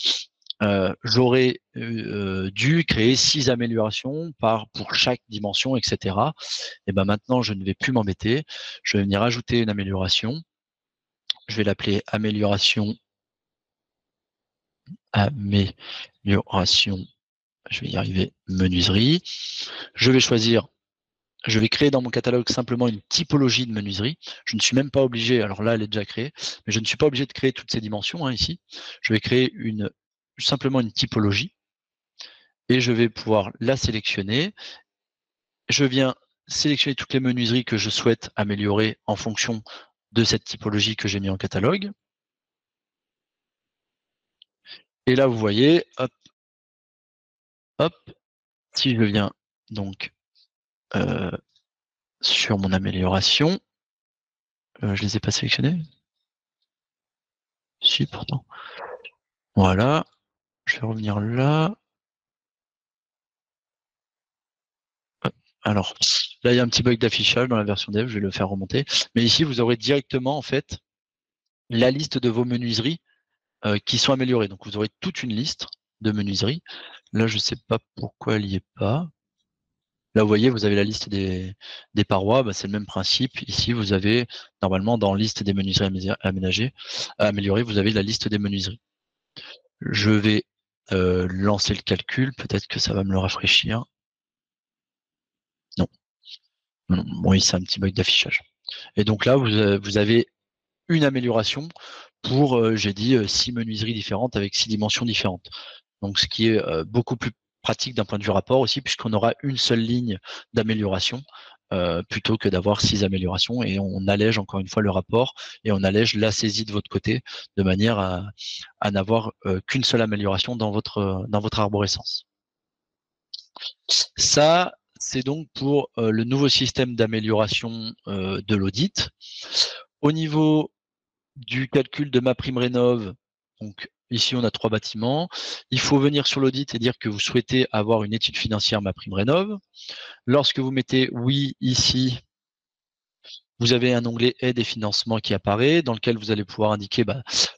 j'aurais dû créer 6 améliorations pour chaque dimension, etc. Et ben maintenant, je ne vais plus m'embêter. Je vais venir ajouter une amélioration. Je vais l'appeler amélioration. Je vais y arriver, menuiserie. Je vais créer dans mon catalogue simplement une typologie de menuiserie. Je ne suis même pas obligé, alors là elle est déjà créée, mais je ne suis pas obligé de créer toutes ces dimensions ici. Je vais créer simplement une typologie et je vais pouvoir la sélectionner. Je viens sélectionner toutes les menuiseries que je souhaite améliorer en fonction de cette typologie que j'ai mis en catalogue. Et là, vous voyez, hop, si je viens donc sur mon amélioration, je les ai pas sélectionnés. Si, pourtant. Voilà. Je vais revenir là. Alors, là, il y a un petit bug d'affichage dans la version dev, je vais le faire remonter. Mais ici, vous aurez directement, en fait, la liste de vos menuiseries qui sont améliorées. Donc, vous aurez toute une liste de menuiseries. Là, je ne sais pas pourquoi elle n'y est pas. Là, vous voyez, vous avez la liste des parois. Bah, c'est le même principe. Ici, vous avez, normalement, dans liste des menuiseries améliorées, vous avez la liste des menuiseries. Je vais lancer le calcul. Peut-être que ça va me le rafraîchir. Non. Non, oui, c'est un petit bug d'affichage. Et donc là, vous avez une amélioration pour, j'ai dit, 6 menuiseries différentes avec 6 dimensions différentes. Donc, ce qui est beaucoup plus pratique d'un point de vue rapport aussi, puisqu'on aura une seule ligne d'amélioration plutôt que d'avoir 6 améliorations. Et on allège encore une fois le rapport et on allège la saisie de votre côté de manière à n'avoir qu'une seule amélioration dans votre arborescence. Ça, c'est donc pour le nouveau système d'amélioration de l'audit. Au niveau du calcul de MaPrimeRénov', donc ici on a 3 bâtiments. Il faut venir sur l'audit et dire que vous souhaitez avoir une étude financière MaPrimeRénov'. Lorsque vous mettez oui ici, vous avez un onglet aide et financement qui apparaît, dans lequel vous allez pouvoir indiquer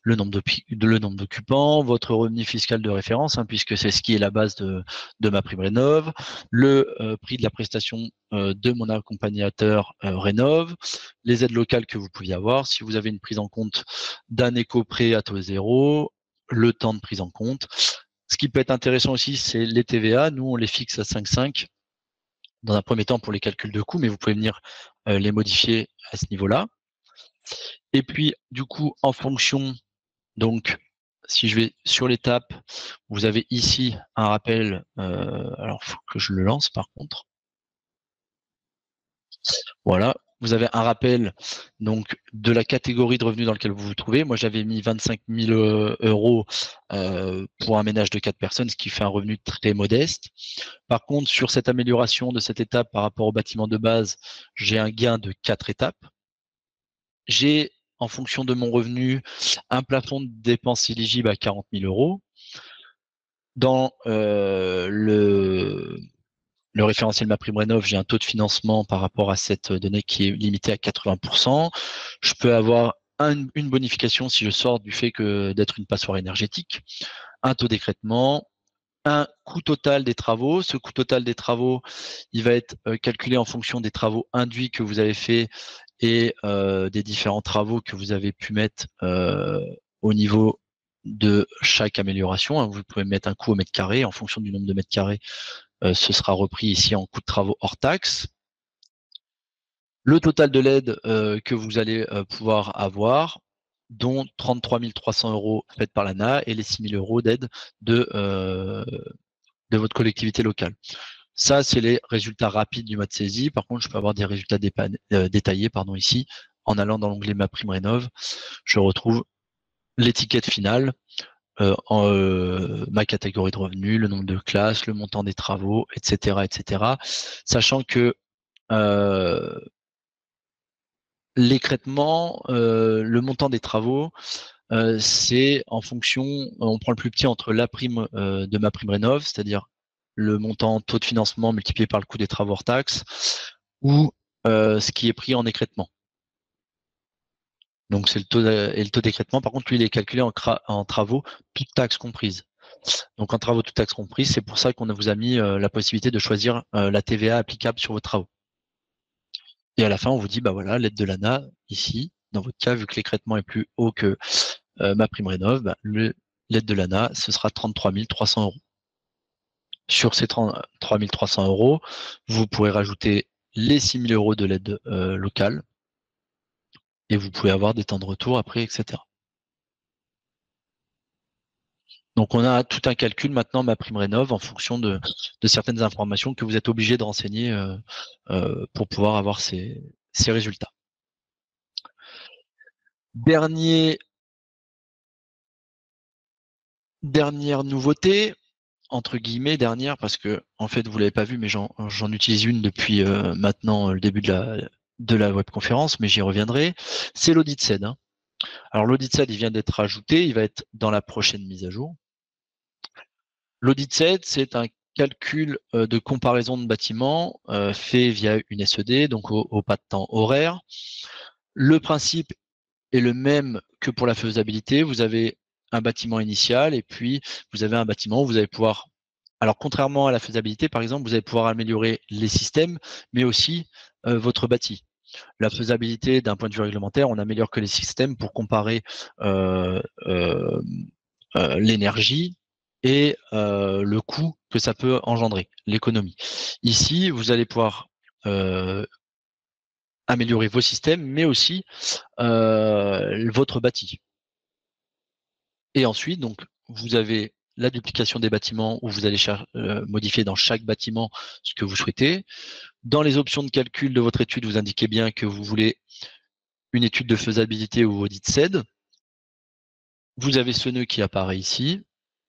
le nombre d'occupants, votre revenu fiscal de référence, puisque c'est ce qui est la base de MaPrimeRénov', le prix de la prestation de mon accompagnateur Rénov', les aides locales que vous pouviez avoir, si vous avez une prise en compte d'un éco-prêt à taux zéro, le temps de prise en compte. Ce qui peut être intéressant aussi, c'est les TVA. Nous, on les fixe à 5,5 dans un premier temps pour les calculs de coûts, mais vous pouvez venir les modifier à ce niveau-là. Et puis, du coup, en fonction, donc, si je vais sur l'étape, vous avez ici un rappel. Alors, il faut que je le lance par contre. Voilà, vous avez un rappel donc de la catégorie de revenus dans laquelle vous vous trouvez. Moi, j'avais mis 25 000 euros pour un ménage de 4 personnes, ce qui fait un revenu très modeste. Par contre, sur cette amélioration de cette étape par rapport au bâtiment de base, j'ai un gain de 4 étapes. J'ai, en fonction de mon revenu, un plafond de dépenses éligible à 40 000 euros. Dans le référentiel MaPrimeRénov', j'ai un taux de financement par rapport à cette donnée qui est limité à 80%. Je peux avoir une bonification si je sors du fait que d'être une passoire énergétique, un taux d'écrêtement, un coût total des travaux. Ce coût total des travaux, il va être calculé en fonction des travaux induits que vous avez fait et des différents travaux que vous avez pu mettre au niveau de chaque amélioration. Vous pouvez mettre un coût au mètre carré. En fonction du nombre de mètres carrés, ce sera repris ici en coût de travaux hors taxe. Le total de l'aide que vous allez pouvoir avoir, dont 33 300 euros faits par l'ANA et les 6 000 euros d'aide de votre collectivité locale. Ça, c'est les résultats rapides du mode saisie. Par contre, je peux avoir des résultats détaillés ici. En allant dans l'onglet MaPrimeRénov', je retrouve l'étiquette finale, ma catégorie de revenus, le nombre de classes, le montant des travaux, etc., etc. Sachant que l'écrêtement, le montant des travaux, c'est en fonction, on prend le plus petit entre la prime de MaPrimeRénov', c'est-à-dire le montant taux de financement multiplié par le coût des travaux hors taxes, ou ce qui est pris en écrêtement. Donc c'est le taux d'écrêtement. Par contre, lui, il est calculé en travaux, toutes taxes comprises. Donc en travaux toutes taxes comprises, c'est pour ça qu'on vous a mis la possibilité de choisir la TVA applicable sur vos travaux. Et à la fin, on vous dit, bah voilà, l'aide de l'ANA, ici, dans votre cas, vu que l'écrêtement est plus haut que ma prime rénov, bah, l'aide de l'ANA, ce sera 33 300 €. Sur ces 33 300 €, vous pourrez rajouter les 6 000 € de l'aide locale et vous pouvez avoir des temps de retour après, etc. Donc on a tout un calcul maintenant, ma prime rénov, en fonction de certaines informations que vous êtes obligé de renseigner pour pouvoir avoir ces résultats. Dernière nouveauté, entre guillemets dernière, parce que en fait vous l'avez pas vu, mais j'en utilise une depuis maintenant le début de la webconférence, mais j'y reviendrai. C'est l'audit CED. Hein. Alors l'audit CED, il vient d'être ajouté, il va être dans la prochaine mise à jour. L'audit CED, c'est un calcul de comparaison de bâtiments fait via une SED, donc au pas de temps horaire. Le principe est le même que pour la faisabilité. Vous avez un bâtiment initial et puis vous avez un bâtiment où vous allez pouvoir, alors contrairement à la faisabilité par exemple, vous allez pouvoir améliorer les systèmes, mais aussi votre bâti. La faisabilité d'un point de vue réglementaire, on améliore que les systèmes pour comparer l'énergie et le coût que ça peut engendrer, l'économie. Ici, vous allez pouvoir améliorer vos systèmes, mais aussi votre bâti. Et ensuite, donc, vous avez la duplication des bâtiments où vous allez modifier dans chaque bâtiment ce que vous souhaitez. Dans les options de calcul de votre étude, vous indiquez bien que vous voulez une étude de faisabilité ou audit CED. Vous avez ce nœud qui apparaît ici.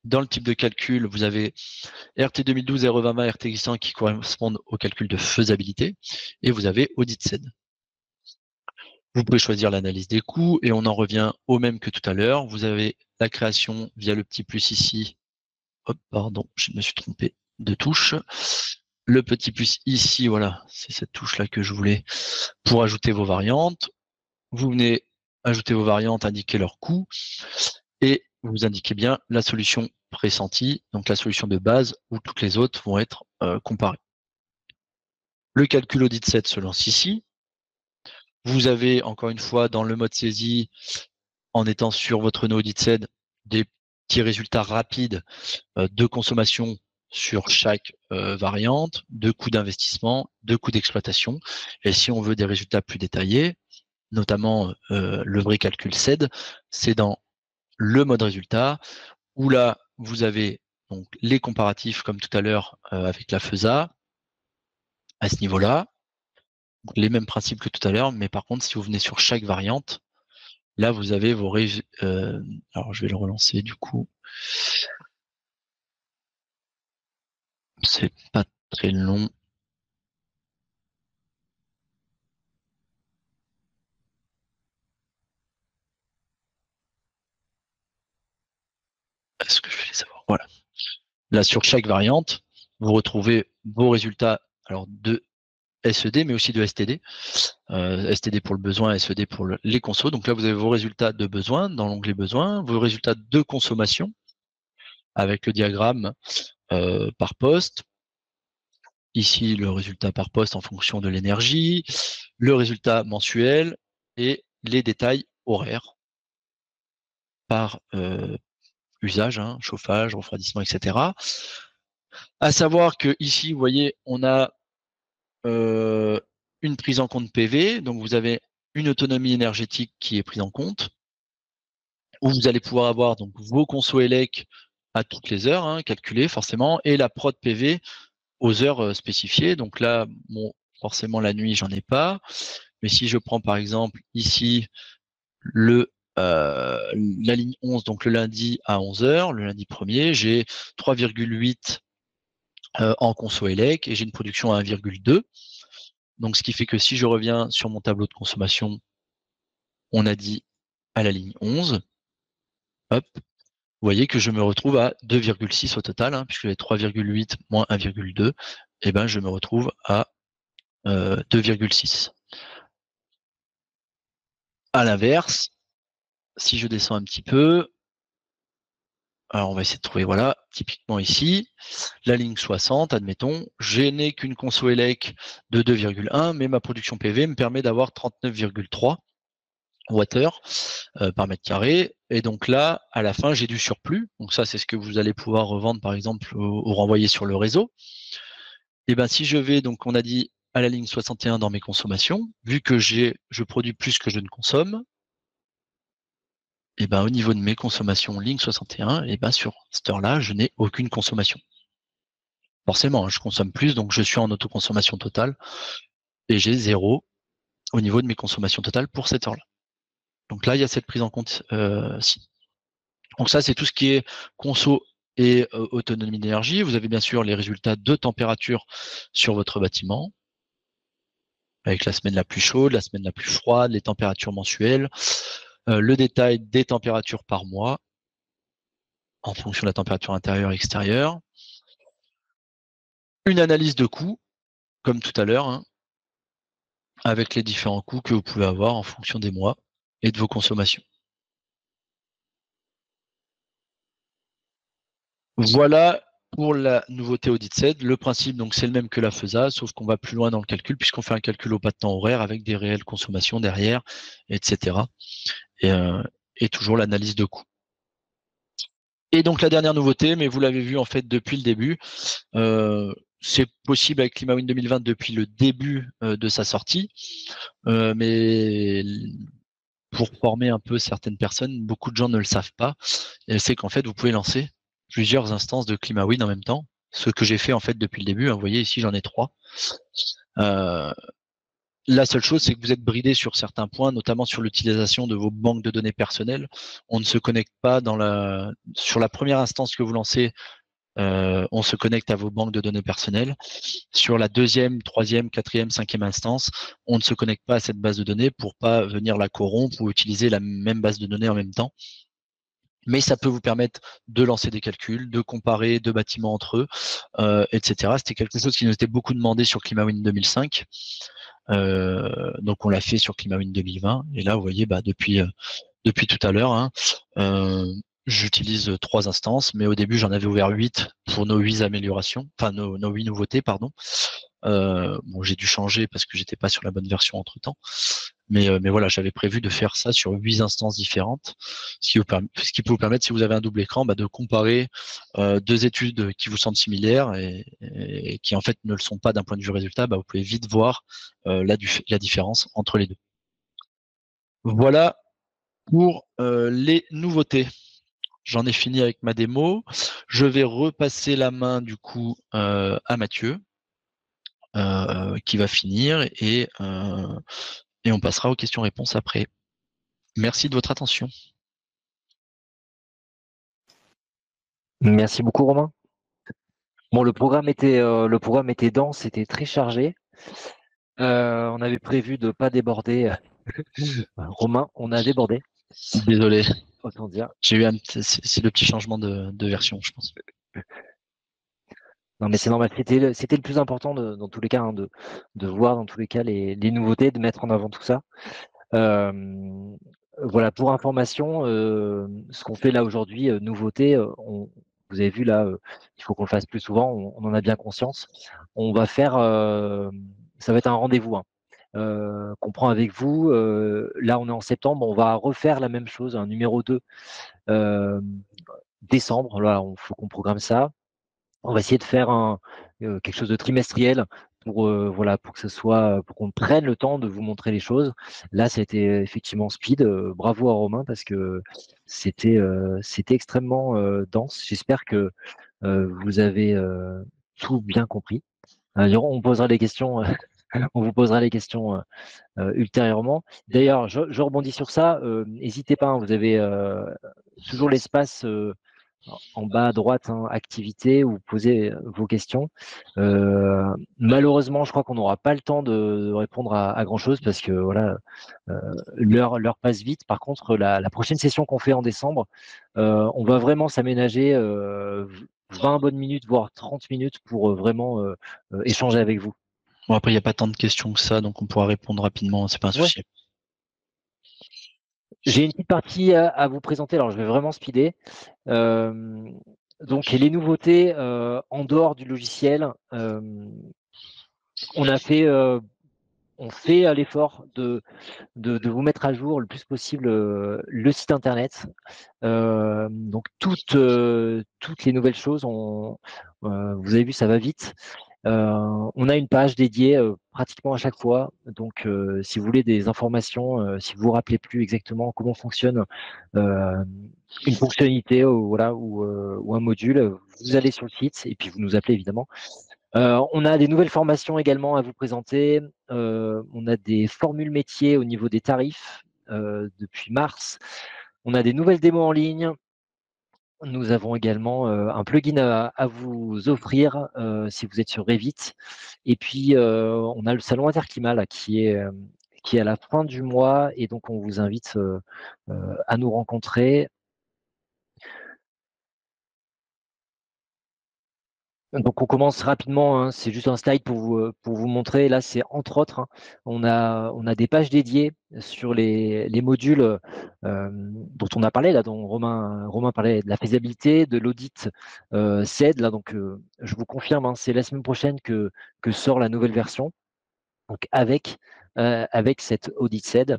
Dans le type de calcul, vous avez RT 2012 et REVAMA, RT existant qui correspondent au calcul de faisabilité. Et vous avez audit CED. Vous pouvez choisir l'analyse des coûts et on en revient au même que tout à l'heure. Vous avez la création via le petit plus ici. Hop, pardon, je me suis trompé de touche. Le petit plus ici, voilà, c'est cette touche-là que je voulais pour ajouter vos variantes. Vous venez ajouter vos variantes, indiquer leur coût et vous indiquez bien la solution pressentie, donc la solution de base où toutes les autres vont être comparées. Le calcul audit CED se lance ici. Vous avez encore une fois dans le mode saisie, en étant sur votre nœud audit CED, des petits résultats rapides de consommation sur chaque variante, de coûts d'investissement, de coûts d'exploitation. Et si on veut des résultats plus détaillés, notamment le vrai calcul CED, c'est dans le mode résultat, où là, vous avez donc les comparatifs, comme tout à l'heure, avec la FESA, à ce niveau-là. Les mêmes principes que tout à l'heure, mais par contre, si vous venez sur chaque variante, là, vous avez vos alors, je vais le relancer du coup. C'est pas très long. Est-ce que je vais les avoir? Voilà. Là, sur chaque variante, vous retrouvez vos résultats alors de SED, mais aussi de STD. STD pour le besoin, SED pour les consos. Donc là, vous avez vos résultats de besoin dans l'onglet besoin, vos résultats de consommation avec le diagramme par poste. Ici, le résultat par poste en fonction de l'énergie, le résultat mensuel et les détails horaires par usage, hein, chauffage, refroidissement, etc. À savoir que ici, vous voyez, on a une prise en compte PV, donc vous avez une autonomie énergétique qui est prise en compte, où vous allez pouvoir avoir donc vos consos ELEC à toutes les heures, hein, calculées forcément, et la prod PV aux heures spécifiées. Donc là, bon, forcément la nuit, j'en ai pas. Mais si je prends par exemple ici la ligne 11, donc le lundi à 11h, le lundi 1er, j'ai 3,8 en conso ELEC et j'ai une production à 1,2. Donc ce qui fait que si je reviens sur mon tableau de consommation, on a dit à la ligne 11, hop, vous voyez que je me retrouve à 2,6 au total, hein, puisque j'ai 3,8 moins 1,2, et ben je me retrouve à 2,6. À l'inverse, si je descends un petit peu, Alors, on va essayer de trouver, voilà, typiquement ici, la ligne 60, admettons, je n'ai qu'une conso élec de 2,1, mais ma production PV me permet d'avoir 39,3 Wh par mètre carré. Et donc là, à la fin, j'ai du surplus. Donc ça, c'est ce que vous allez pouvoir revendre, par exemple, ou renvoyer sur le réseau. Et ben, si je vais, donc, on a dit à la ligne 61 dans mes consommations, vu que je produis plus que je ne consomme, et ben, au niveau de mes consommations ligne 61, et ben, sur cette heure-là, je n'ai aucune consommation. Forcément, je consomme plus, donc je suis en autoconsommation totale, et j'ai 0 au niveau de mes consommations totales pour cette heure-là. Donc là, il y a cette prise en compte ci. Donc ça, c'est tout ce qui est conso et autonomie d'énergie. Vous avez bien sûr les résultats de température sur votre bâtiment, avec la semaine la plus chaude, la semaine la plus froide, les températures mensuelles, le détail des températures par mois, en fonction de la température intérieure et extérieure. Une analyse de coûts, comme tout à l'heure, hein, avec les différents coûts que vous pouvez avoir en fonction des mois et de vos consommations. Voilà pour la nouveauté Audit SED. Le principe, donc, c'est le même que la FESA, sauf qu'on va plus loin dans le calcul, puisqu'on fait un calcul au pas de temps horaire avec des réelles consommations derrière, etc. Et toujours l'analyse de coût. Et donc, la dernière nouveauté, mais vous l'avez vu en fait depuis le début, c'est possible avec ClimaWin 2020 depuis le début de sa sortie, mais pour former un peu certaines personnes, beaucoup de gens ne le savent pas, c'est qu'en fait, vous pouvez lancer plusieurs instances de ClimaWin en même temps, ce que j'ai fait en fait depuis le début. Vous voyez ici, j'en ai 3. La seule chose, c'est que vous êtes bridé sur certains points, notamment sur l'utilisation de vos banques de données personnelles. On ne se connecte pas sur la première instance que vous lancez, on se connecte à vos banques de données personnelles. Sur la deuxième, troisième, quatrième, cinquième instance, on ne se connecte pas à cette base de données pour pas venir la corrompre ou utiliser la même base de données en même temps. Mais ça peut vous permettre de lancer des calculs, de comparer deux bâtiments entre eux, etc. C'était quelque chose qui nous était beaucoup demandé sur ClimaWin 2005. Donc on l'a fait sur ClimaWin 2020. Et là, vous voyez, depuis tout à l'heure, hein, j'utilise 3 instances, mais au début, j'en avais ouvert 8 pour nos 8 améliorations, enfin nos 8 nouveautés, pardon. Bon, j'ai dû changer parce que j'étais pas sur la bonne version entre temps. Mais voilà, j'avais prévu de faire ça sur 8 instances différentes, ce qui peut vous permettre, si vous avez un double écran, de comparer 2 études qui vous semblent similaires et qui en fait ne le sont pas d'un point de vue résultat. Vous pouvez vite voir la différence entre les deux. Voilà pour les nouveautés. J'en ai fini avec ma démo. Je vais repasser la main du coup à Mathieu, qui va finir et on passera aux questions-réponses après. Merci de votre attention.
Merci beaucoup, Romain. Bon, le programme était dense, c'était très chargé. On avait prévu de ne pas déborder. Romain, on a débordé.
Désolé.
Autant dire.
J'ai eu c'est le petit changement de version, je pense.
Non, mais c'est normal. C'était le plus important dans tous les cas, hein, de voir dans tous les cas les nouveautés, de mettre en avant tout ça. Voilà, pour information, ce qu'on fait là aujourd'hui, nouveauté, vous avez vu là, il faut qu'on le fasse plus souvent, on en a bien conscience. On va faire, ça va être un rendez-vous, hein, qu'on prend avec vous. Là, on est en septembre, on va refaire la même chose, un numéro 2, décembre. Là, il faut qu'on programme ça. On va essayer de faire quelque chose de trimestriel voilà, pour que ce soit, pour qu'on prenne le temps de vous montrer les choses. Là, c'était effectivement speed. Bravo à Romain parce que c'était extrêmement dense. J'espère que vous avez tout bien compris. On posera des questions, on vous posera les questions ultérieurement. D'ailleurs, je rebondis sur ça. N'hésitez pas, hein, vous avez toujours l'espace en bas à droite, hein, activité, où vous posez vos questions. Malheureusement, je crois qu'on n'aura pas le temps de répondre à grand chose parce que voilà, l'heure passe vite. Par contre, la prochaine session qu'on fait en décembre, on va vraiment s'aménager 20 bonnes minutes, voire 30 minutes pour vraiment échanger avec vous.
Bon, après, il n'y a pas tant de questions que ça, donc on pourra répondre rapidement, c'est pas un souci.
J'ai une petite partie à vous présenter, alors je vais vraiment speeder. Donc les nouveautés en dehors du logiciel, on fait l'effort de vous mettre à jour le plus possible le site internet. Donc toutes les nouvelles choses, vous avez vu, ça va vite. On a une page dédiée pratiquement à chaque fois. Donc, si vous voulez des informations, si vous vous rappelez plus exactement comment fonctionne euh, une fonctionnalité ou un module, vous allez sur le site et puis vous nous appelez évidemment. On a des nouvelles formations également à vous présenter. On a des formules métiers au niveau des tarifs depuis mars. On a des nouvelles démos en ligne. Nous avons également un plugin à vous offrir si vous êtes sur Revit. Et puis, on a le salon Interclimat là, qui est à la fin du mois. Et donc, on vous invite à nous rencontrer. Donc on commence rapidement, hein, c'est juste un slide pour vous montrer. Là, c'est entre autres, hein, on a des pages dédiées sur les modules dont on a parlé, là, dont Romain parlait de la faisabilité, de l'audit CED. Là, donc, je vous confirme, hein, c'est la semaine prochaine que sort la nouvelle version, donc avec cette audit CED.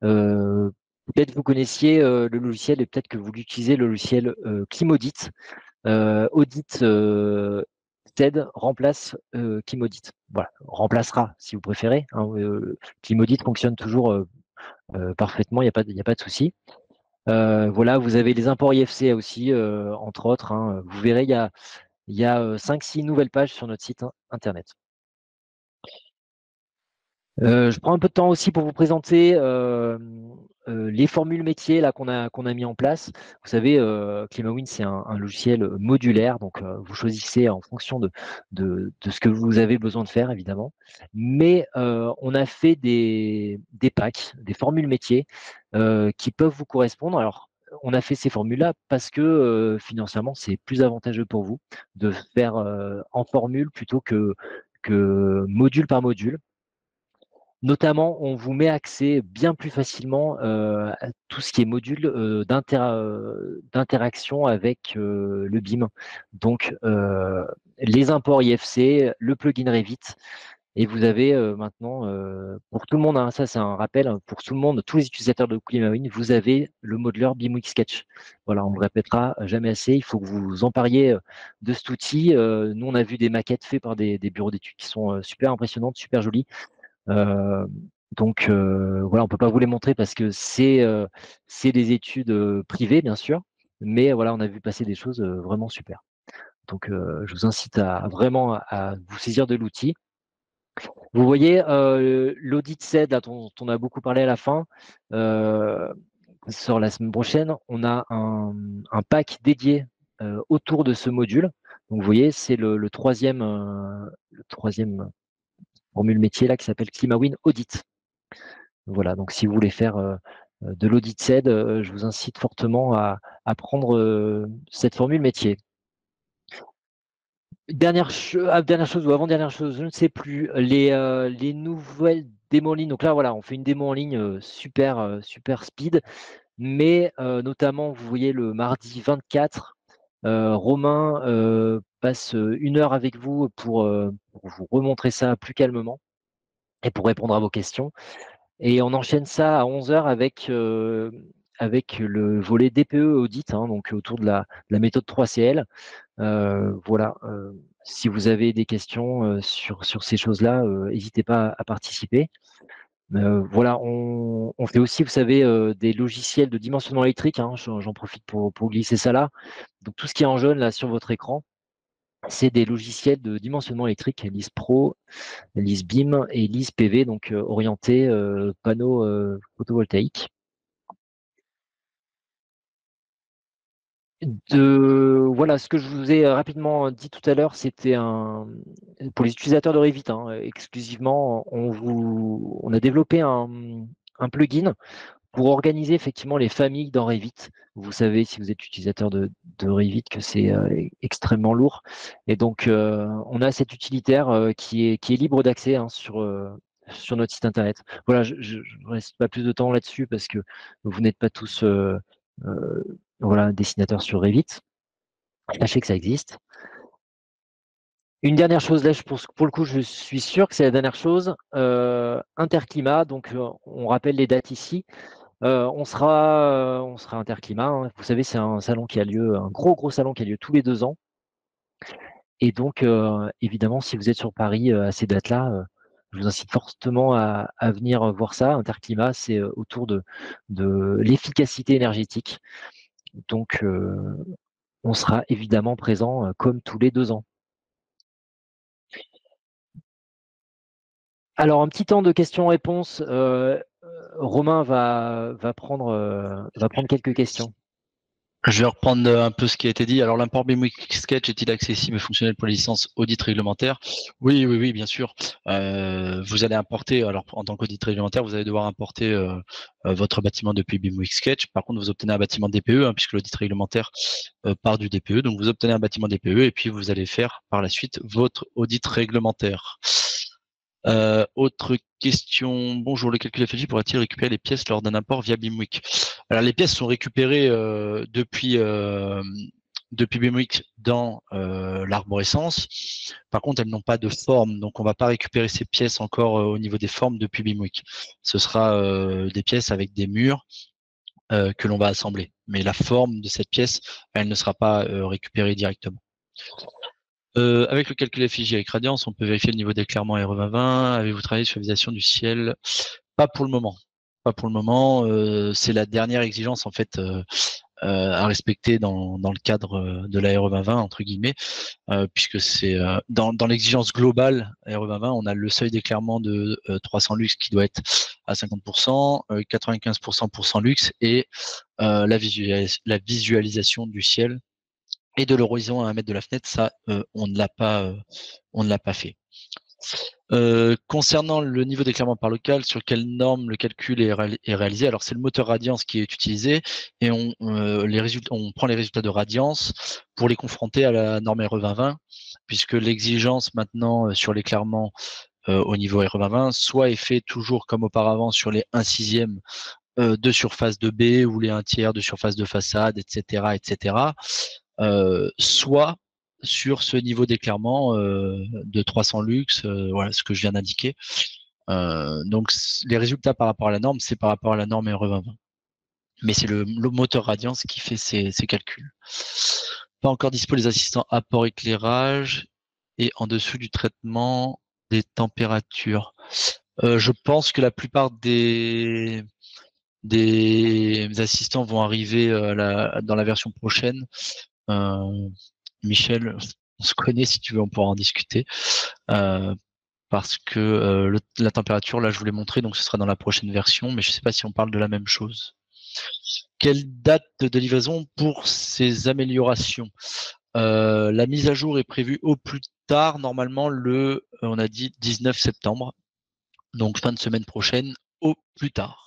Peut-être vous connaissiez le logiciel et peut-être que vous l'utilisez, le logiciel Climaudit. Audit TED remplace Climaudit. Voilà, remplacera si vous préférez. Hein, Climaudit fonctionne toujours parfaitement, il n'y a pas de souci. Voilà, vous avez les imports IFC aussi, entre autres. Hein. Vous verrez, il y a 5-6 nouvelles pages sur notre site internet. Je prends un peu de temps aussi pour vous présenter les formules métiers là qu'on a mis en place. Vous savez, ClimaWin, c'est un logiciel modulaire, donc vous choisissez en fonction de ce que vous avez besoin de faire, évidemment. Mais on a fait des packs, des formules métiers qui peuvent vous correspondre. Alors, on a fait ces formules-là parce que financièrement, c'est plus avantageux pour vous de faire en formule plutôt que module par module. Notamment, on vous met accès bien plus facilement à tout ce qui est module d'interaction avec le BIM. Donc, les imports IFC, le plugin Revit, et vous avez maintenant, pour tout le monde, hein, ça c'est un rappel, hein, pour tout le monde, tous les utilisateurs de ClimaWin, vous avez le modeler BIM Sketch. Voilà, on ne le répétera jamais assez, il faut que vous vous empariez de cet outil. Nous, on a vu des maquettes faites par des bureaux d'études qui sont super impressionnantes, super jolies. Donc voilà, on peut pas vous les montrer parce que c'est des études privées, bien sûr, mais voilà, on a vu passer des choses vraiment super. Donc je vous incite à vous saisir de l'outil. Vous voyez l'audit CED là, dont on a beaucoup parlé à la fin, sort la semaine prochaine. On a un pack dédié autour de ce module. Donc vous voyez, c'est le troisième formule métier là qui s'appelle ClimaWin Audit. Voilà, donc si vous voulez faire de l'audit CED, je vous incite fortement à prendre cette formule métier. Dernière chose ou avant-dernière chose, je ne sais plus, les nouvelles démos en ligne. Donc là, voilà, on fait une démo en ligne super speed, mais notamment, vous voyez, le mardi 24, Romain passe 1 heure avec vous pour vous remontrer ça plus calmement et pour répondre à vos questions. Et on enchaîne ça à 11 heures avec le volet DPE audit, hein, donc autour de la méthode 3CL. Voilà, si vous avez des questions sur ces choses-là, n'hésitez pas à participer. Voilà, on fait aussi, vous savez, des logiciels de dimensionnement électrique. Hein, j'en profite pour glisser ça là. Donc tout ce qui est en jaune là sur votre écran, c'est des logiciels de dimensionnement électrique, LIS Pro, LIS BIM et LIS PV, donc orientés panneaux photovoltaïques. Voilà, ce que je vous ai rapidement dit tout à l'heure, c'était pour les utilisateurs de Revit, hein, exclusivement, on a développé un plugin pour organiser effectivement les familles dans Revit. Vous savez, si vous êtes utilisateur de Revit, que c'est extrêmement lourd. Et donc, on a cet utilitaire qui est libre d'accès hein, sur notre site internet. Voilà, je ne reste pas plus de temps là-dessus parce que vous n'êtes pas tous voilà, dessinateurs sur Revit. Sachez que ça existe. Une dernière chose, là, pour le coup, je suis sûr que c'est la dernière chose. Interclimat, donc on rappelle les dates ici. On sera Interclimat, hein. Vous savez, c'est un salon qui a lieu, un gros salon qui a lieu tous les 2 ans. Et donc, évidemment, si vous êtes sur Paris à ces dates-là, je vous incite fortement à venir voir ça. Interclimat, c'est autour de l'efficacité énergétique. Donc, on sera évidemment présent comme tous les 2 ans. Alors, un petit temps de questions-réponses. Romain va prendre quelques questions.
Je vais reprendre un peu ce qui a été dit. Alors, l'import BIMWIC Sketch est-il accessible et fonctionnel pour les licences audit réglementaire? Oui, bien sûr. Vous allez importer, alors en tant qu'audit réglementaire, vous allez devoir importer votre bâtiment depuis BIMWIC Sketch. Par contre, vous obtenez un bâtiment DPE, hein, puisque l'audit réglementaire part du DPE. Donc, vous obtenez un bâtiment DPE et puis vous allez faire par la suite votre audit réglementaire. Autre question. Bonjour, le calcul FLJ pourra-t-il récupérer les pièces lors d'un import via BIMWIC? Alors, les pièces sont récupérées depuis BIMWIC dans l'arborescence. Par contre, elles n'ont pas de forme, donc on ne va pas récupérer ces pièces encore au niveau des formes depuis BIMWIC. Ce sera des pièces avec des murs que l'on va assembler. Mais la forme de cette pièce, elle ne sera pas récupérée directement. Avec le calcul FIJ avec Radiance, on peut vérifier le niveau d'éclairement RE2020. Avez-vous travaillé sur la visualisation du ciel? Pas pour le moment. Pas pour le moment. C'est la dernière exigence en fait à respecter dans le cadre de la RE2020 entre guillemets, puisque c'est dans l'exigence globale RE2020, on a le seuil d'éclairement de 300 lux qui doit être à 50%, 95% pour 100 lux et la visualisation du ciel et de l'horizon à 1 mètre de la fenêtre, ça, on ne l'a pas fait. Concernant le niveau d'éclairement par local, sur quelle norme le calcul est réalisé? Alors, c'est le moteur Radiance qui est utilisé et on prend les résultats de Radiance pour les confronter à la norme RE2020, puisque l'exigence maintenant sur l'éclairement au niveau RE2020 soit est fait toujours comme auparavant sur les 1/6 de surface de baie ou les 1/3 de surface de façade, etc. Soit sur ce niveau d'éclairement de 300 lux, voilà ce que je viens d'indiquer. Donc les résultats par rapport à la norme, c'est par rapport à la norme RE2020. Mais c'est le moteur Radiance qui fait ces calculs. Pas encore dispo les assistants apport éclairage et en dessous du traitement des températures. Je pense que la plupart des assistants vont arriver dans la version prochaine. Michel, on se connaît, si tu veux, on pourra en discuter. Parce que la température, là, je vous l'ai montré, donc ce sera dans la prochaine version, mais je ne sais pas si on parle de la même chose. Quelle date de livraison pour ces améliorations? La mise à jour est prévue au plus tard, normalement, on a dit 19 septembre, donc fin de semaine prochaine, au plus tard.